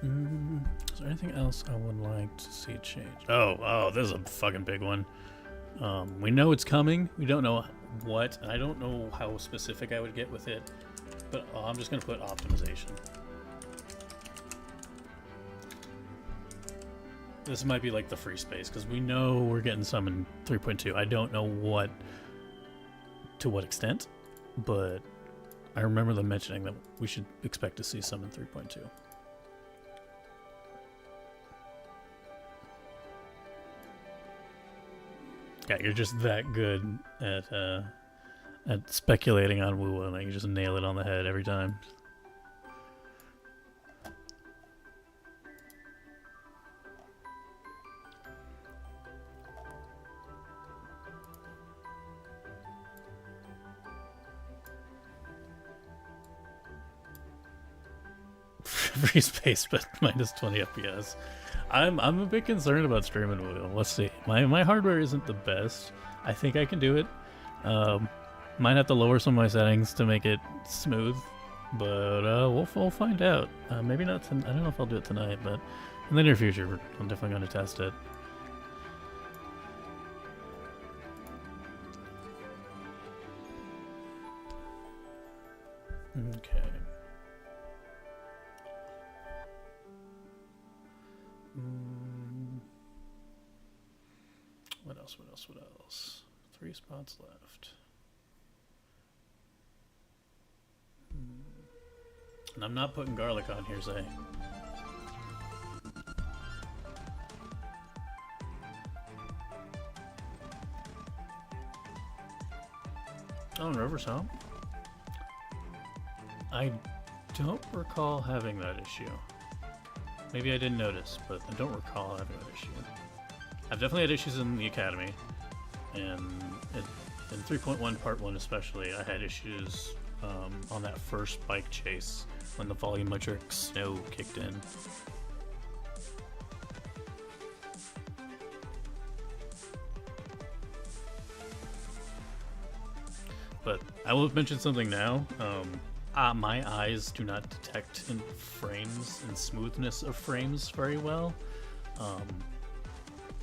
Is there anything else I would like to see change? Oh, this is a fucking big one. We know it's coming. We don't know what. I don't know how specific I would get with it, but I'm just going to put optimization. This might be like the free space, because we know we're getting some in 3.2. I don't know to what extent, but I remember them mentioning that we should expect to see some in 3.2. Yeah, you're just that good at speculating on Wuwa, and you just nail it on the head every time. Free space, but minus 20 FPS. I'm a bit concerned about streaming Wuwa. Let's see. My hardware isn't the best. I think I can do it. Might have to lower some of my settings to make it smooth, but we'll find out. Maybe not. I don't know if I'll do it tonight, but in the near future, I'm definitely going to test it. Okay. What else? 3 spots left. And I'm not putting garlic on here, say. Oh, and Rover's home? I don't recall having that issue. Maybe I didn't notice, but I don't recall having that issue. I've definitely had issues in the Academy, and in 3.1 Part 1 especially, I had issues on that first bike chase when the volumetric snow kicked in. But I will mention something now. My eyes do not detect in frames and smoothness of frames very well.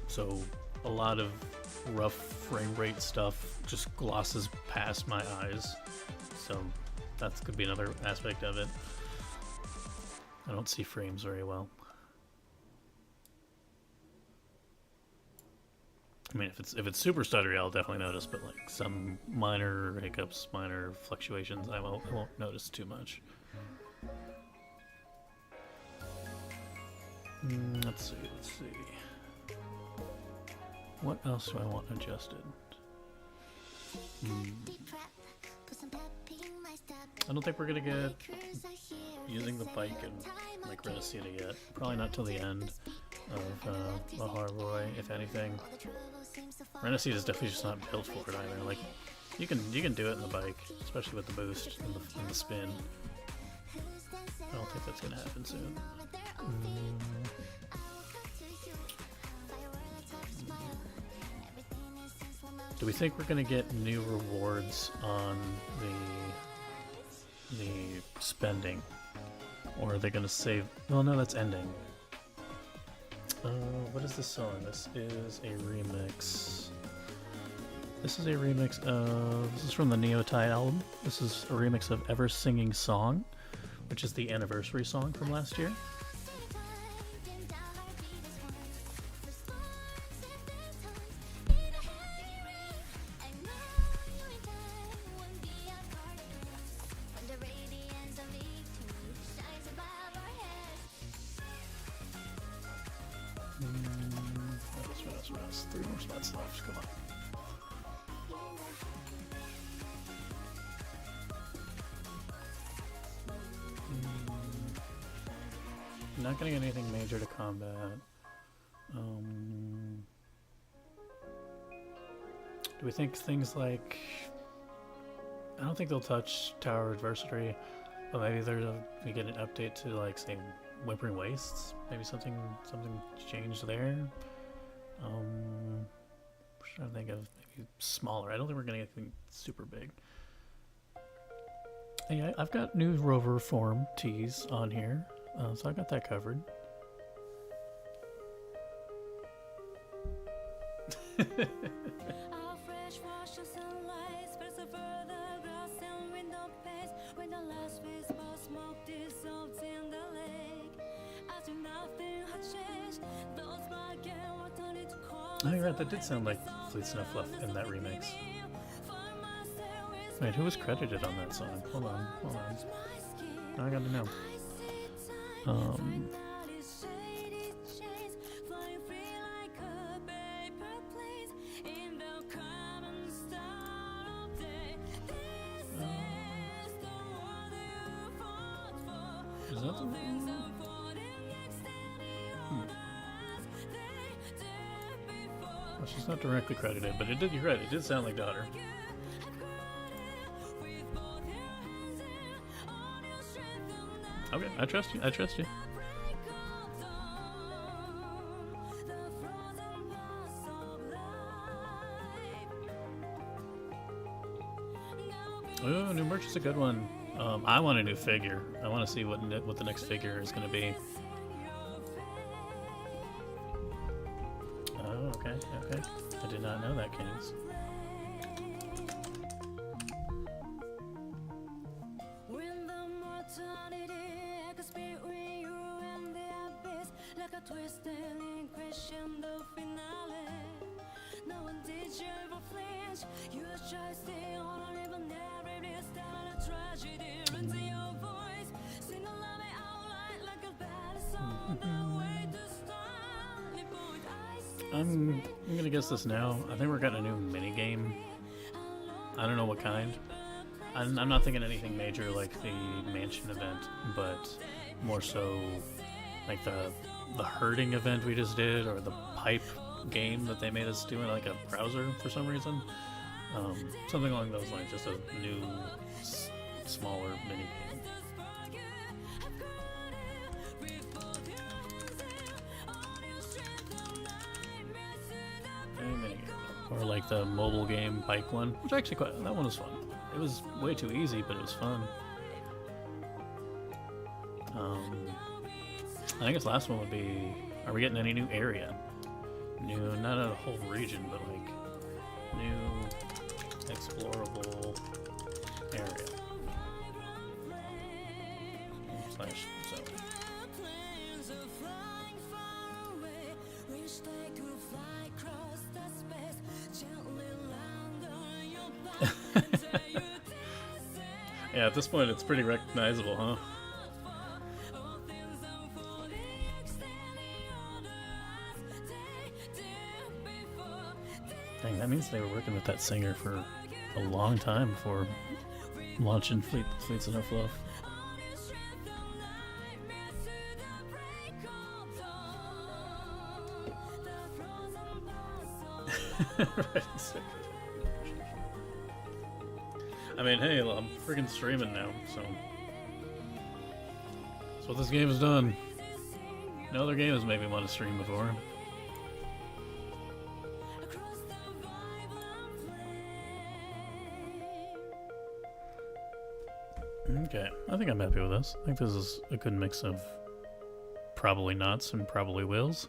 So a lot of rough frame rate stuff just glosses past my eyes. So that could be another aspect of it. I don't see frames very well. I mean, if it's super stuttery, I'll definitely notice, but like some minor hiccups, minor fluctuations, I won't notice too much. Let's see. What else do I want adjusted? I don't think we're gonna get using the bike in like Renacita yet. Probably not till the end of Maharroy, if anything. Renacita is definitely just not built for it either. Like you can do it in the bike, especially with the boost and the spin. I don't think that's gonna happen soon. Do we think we're gonna get new rewards on the spending, or are they gonna save? Well, no, that's ending. What is this song? This is a remix. This is a remix of. This is from the Neotide album. This is a remix of Ever Singing Song, which is the anniversary song from last year. What else? 3 more spots left. Come on. Not getting anything major to combat. Do we think things like... I don't think they'll touch Tower Adversity, but maybe we get an update to, like, say, Whimpering Wastes. Maybe something changed there. I'm trying to think of maybe smaller. I don't think we're gonna get anything super big. Yeah, I've got new Rover form tees on here, so I got that covered. Oh, you're right, that did sound like Fleet Snuff Fluff in that remix. Wait, who was credited on that song? Hold on. Now I gotta know. Is that the one? Well, she's not directly credited, but it did. You're right. It did sound like Daughter. Okay, I trust you. Ooh, new merch is a good one. I want a new figure. I want to see what the next figure is going to be. Oh, okay. I did not know that, Kings. I'm gonna guess this now. I think we're getting a new mini game. I don't know what kind. I'm not thinking anything major like the mansion event, but more so like the herding event we just did, or the pipe game that they made us do in like a browser for some reason. Something along those lines. Just a new, smaller mini game. Or like the mobile game bike one, which actually that one was fun. It was way too easy, but it was fun. I think this last one would be, are we getting any new area? New, not a whole region, but like new explorable area. Slash zone. Yeah, at this point it's pretty recognizable, huh? Dang, that means they were working with that singer for a long time before launching Fleets of No Fluff. Right. I mean, hey, I'm freaking streaming now, so that's what this game has done. No other game has made me want to stream before. Okay, I think I'm happy with this. I think this is a good mix of probably nots and probably wills.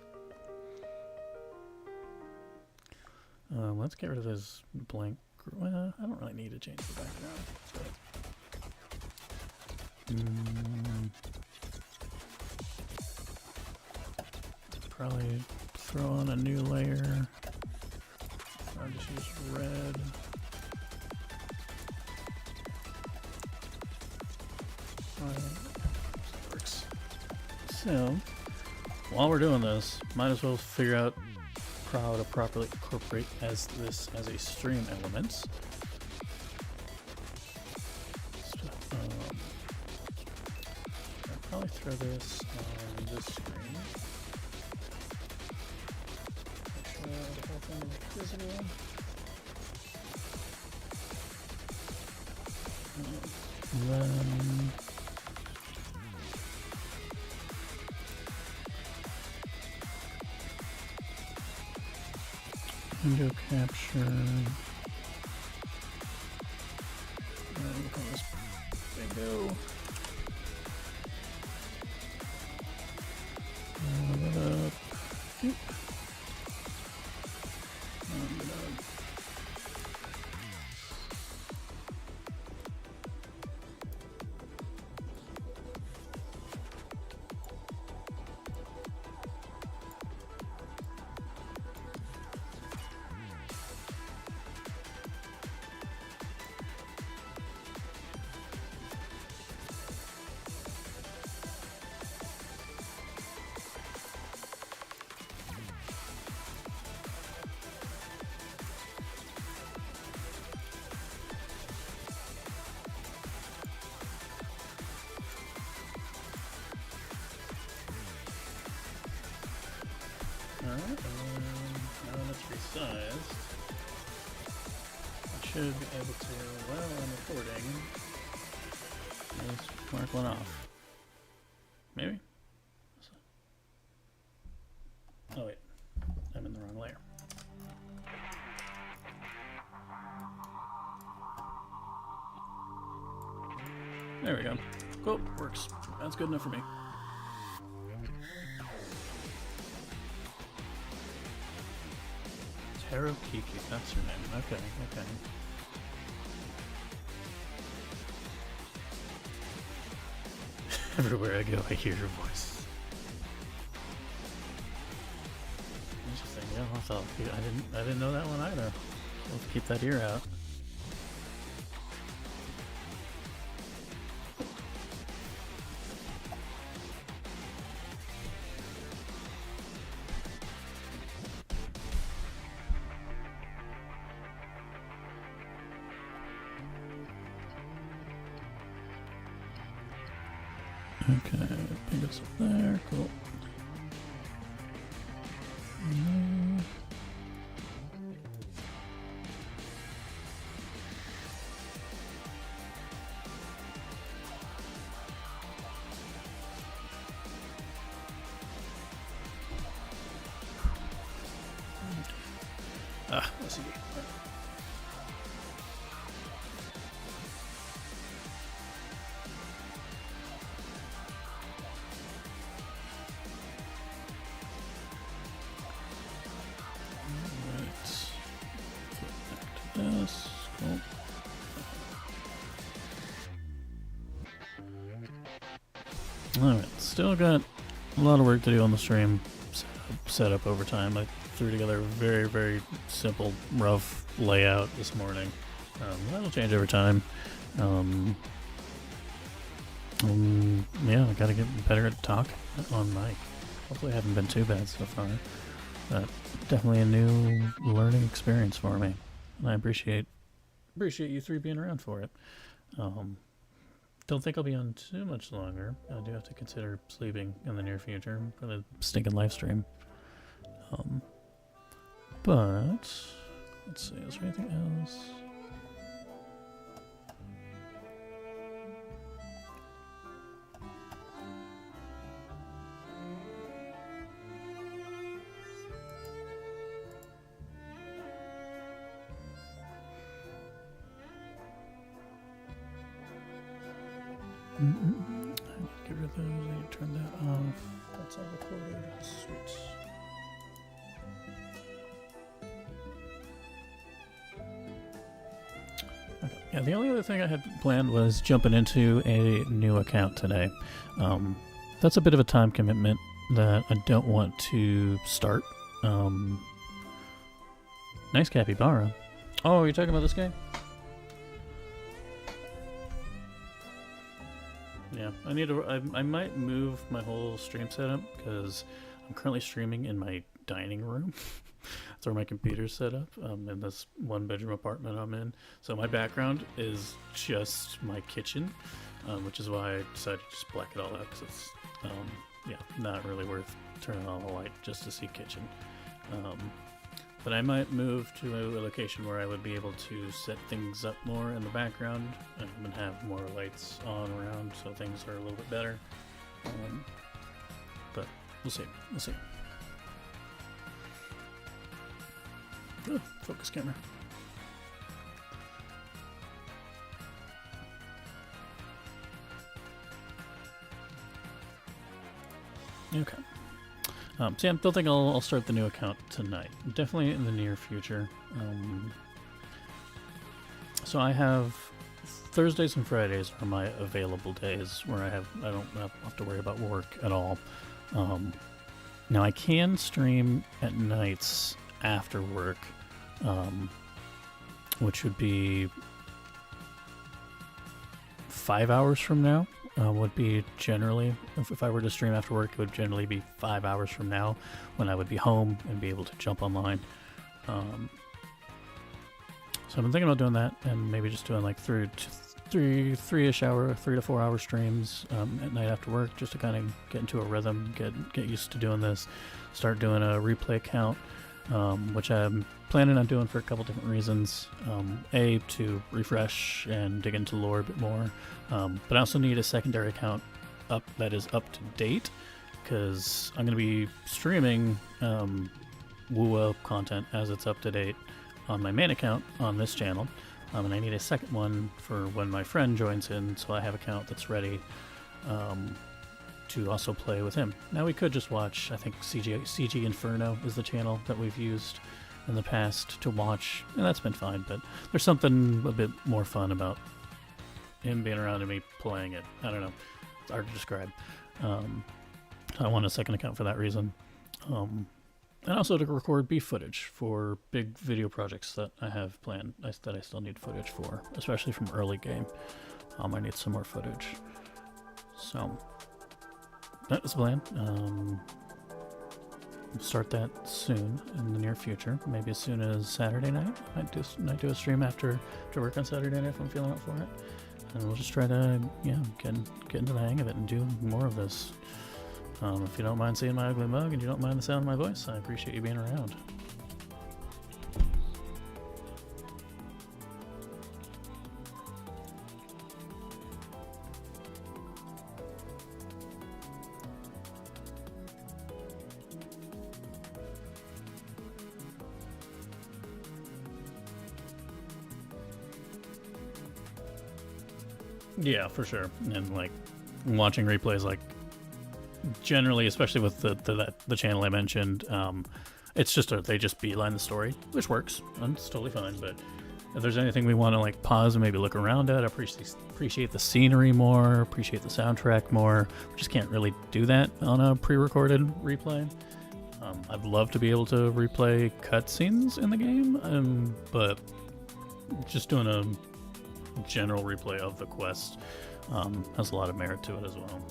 Let's get rid of this blank. Well, I don't really need to change the background. Probably throw on a new layer. I'll just use red. That works. So, while we're doing this, might as well figure out how to properly incorporate this as a stream element. So, I'll probably throw this on this screen. Make sure the whole thing is visible. And then window capture. Look at this bingo. Round it up. Oop. Round it up. Alright, and then now that it's resized, I should be able to, while I'm recording, just mark one off. Maybe? Oh wait, I'm in the wrong layer. There we go. Cool, works. That's good enough for me. Taro Kiki, that's her name. Okay, okay. Everywhere I go, I hear her voice. Interesting. Yeah, I thought I didn't know that one either. Let's keep that ear out. Okay, I think it's up there. Cool. LCD. Alright. Flip back to this. Cool. Alright, still got a lot of work to do on the stream. Set up over time. I threw together a very, very simple, rough layout this morning. That'll change over time. Yeah, I gotta get better at talk on mic. Hopefully I haven't been too bad so far. But definitely a new learning experience for me. And I appreciate you three being around for it. Don't think I'll be on too much longer. I do have to consider sleeping in the near future for the stinking live stream. But let's see, is there anything else? I need to get rid of those. I need to turn that off. That's all recorded. Sweet. Okay. Yeah, the only other thing I had planned was jumping into a new account today. That's a bit of a time commitment that I don't want to start. Nice capybara. Oh, you're talking about this game? Yeah, I need to. I might move my whole stream setup because I'm currently streaming in my dining room. That's where my computer's set up in this one-bedroom apartment I'm in. So my background is just my kitchen, which is why I decided to just black it all out because it's yeah, not really worth turning on the light just to see kitchen. But I might move to a location where I would be able to set things up more in the background and have more lights on around so things are a little bit better. But we'll see. We'll see. Oh, focus camera. Okay. So yeah, I don't think I'll start the new account tonight. Definitely in the near future. So I have Thursdays and Fridays are my available days where I don't have to worry about work at all. Now I can stream at nights after work, which would be 5 hours from now. Would be generally, if I were to stream after work, it would generally be 5 hours from now when I would be home and be able to jump online. So I've been thinking about doing that and maybe just doing like 3 to 4 hour streams at night after work just to kind of get into a rhythm, get used to doing this, start doing a replay account, which I'm planning on doing for a couple different reasons. A, to refresh and dig into lore a bit more, but I also need a secondary account up that is up to date because I'm going to be streaming Wuwa content as it's up to date on my main account on this channel, and I need a second one for when my friend joins in, so I have an account that's ready to also play with him. Now we could just watch, I think CG Inferno is the channel that we've used in the past to watch, and that's been fine, but there's something a bit more fun about him being around and me playing it. I don't know, it's hard to describe. I want a second account for that reason. And also to record beef footage for big video projects that I have planned, that I still need footage for, especially from early game. I need some more footage. So that is the plan. Start that soon in the near future, maybe as soon as Saturday night. I might do a stream after work on Saturday night if I'm feeling up for it. and we'll just try to get into the hang of it and do more of this. If you don't mind seeing my ugly mug and you don't mind the sound of my voice, I appreciate you being around. Yeah, for sure. And like watching replays, like generally, especially with the channel I mentioned, it's just they just beeline the story, which works. And it's totally fine. But if there's anything we want to like pause and maybe look around at, appreciate the scenery more, appreciate the soundtrack more. We just can't really do that on a pre-recorded replay. I'd love to be able to replay cutscenes in the game, but just doing a general replay of the quest has a lot of merit to it as well.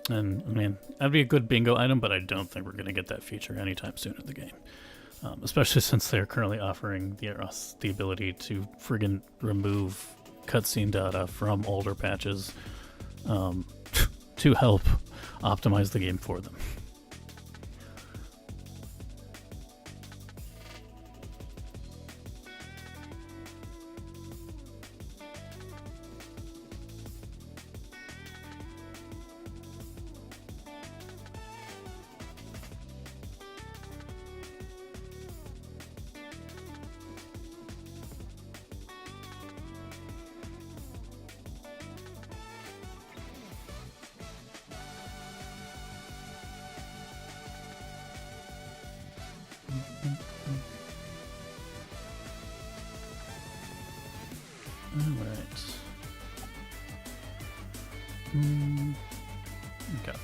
And I mean, that'd be a good bingo item, but I don't think we're going to get that feature anytime soon in the game. Especially since they're currently offering the ability to friggin' remove cutscene data from older patches to help optimize the game for them. Alright. Okay.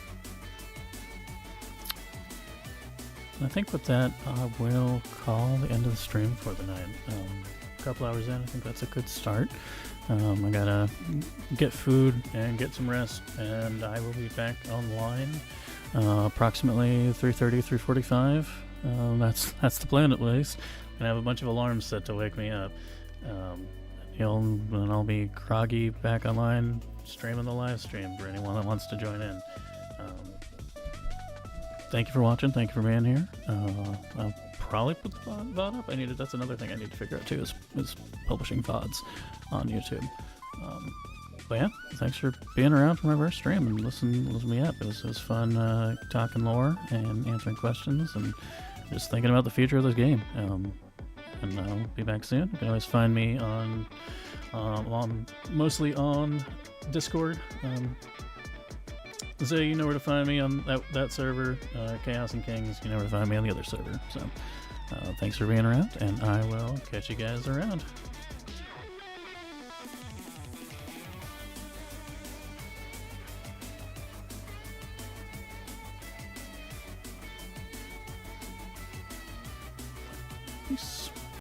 I think with that, I will call the end of the stream for the night. A couple hours in, I think that's a good start. I gotta get food and get some rest, and I will be back online approximately 3:30, 3:45. That's the plan at least. I have a bunch of alarms set to wake me up. And I'll be groggy back online streaming the live stream for anyone that wants to join in. Thank you for watching. Thank you for being here. I'll probably put the VOD up. That's another thing I need to figure out too, is publishing VODs on YouTube. But yeah, thanks for being around for my first stream and listen me up. It was fun talking lore and answering questions and just thinking about the future of this game. And I'll be back soon. You can always find me on mostly on Discord. So you know where to find me on that server, Chaos and Kings. You know where to find me on the other server. So thanks for being around, and I will catch you guys around. Peace.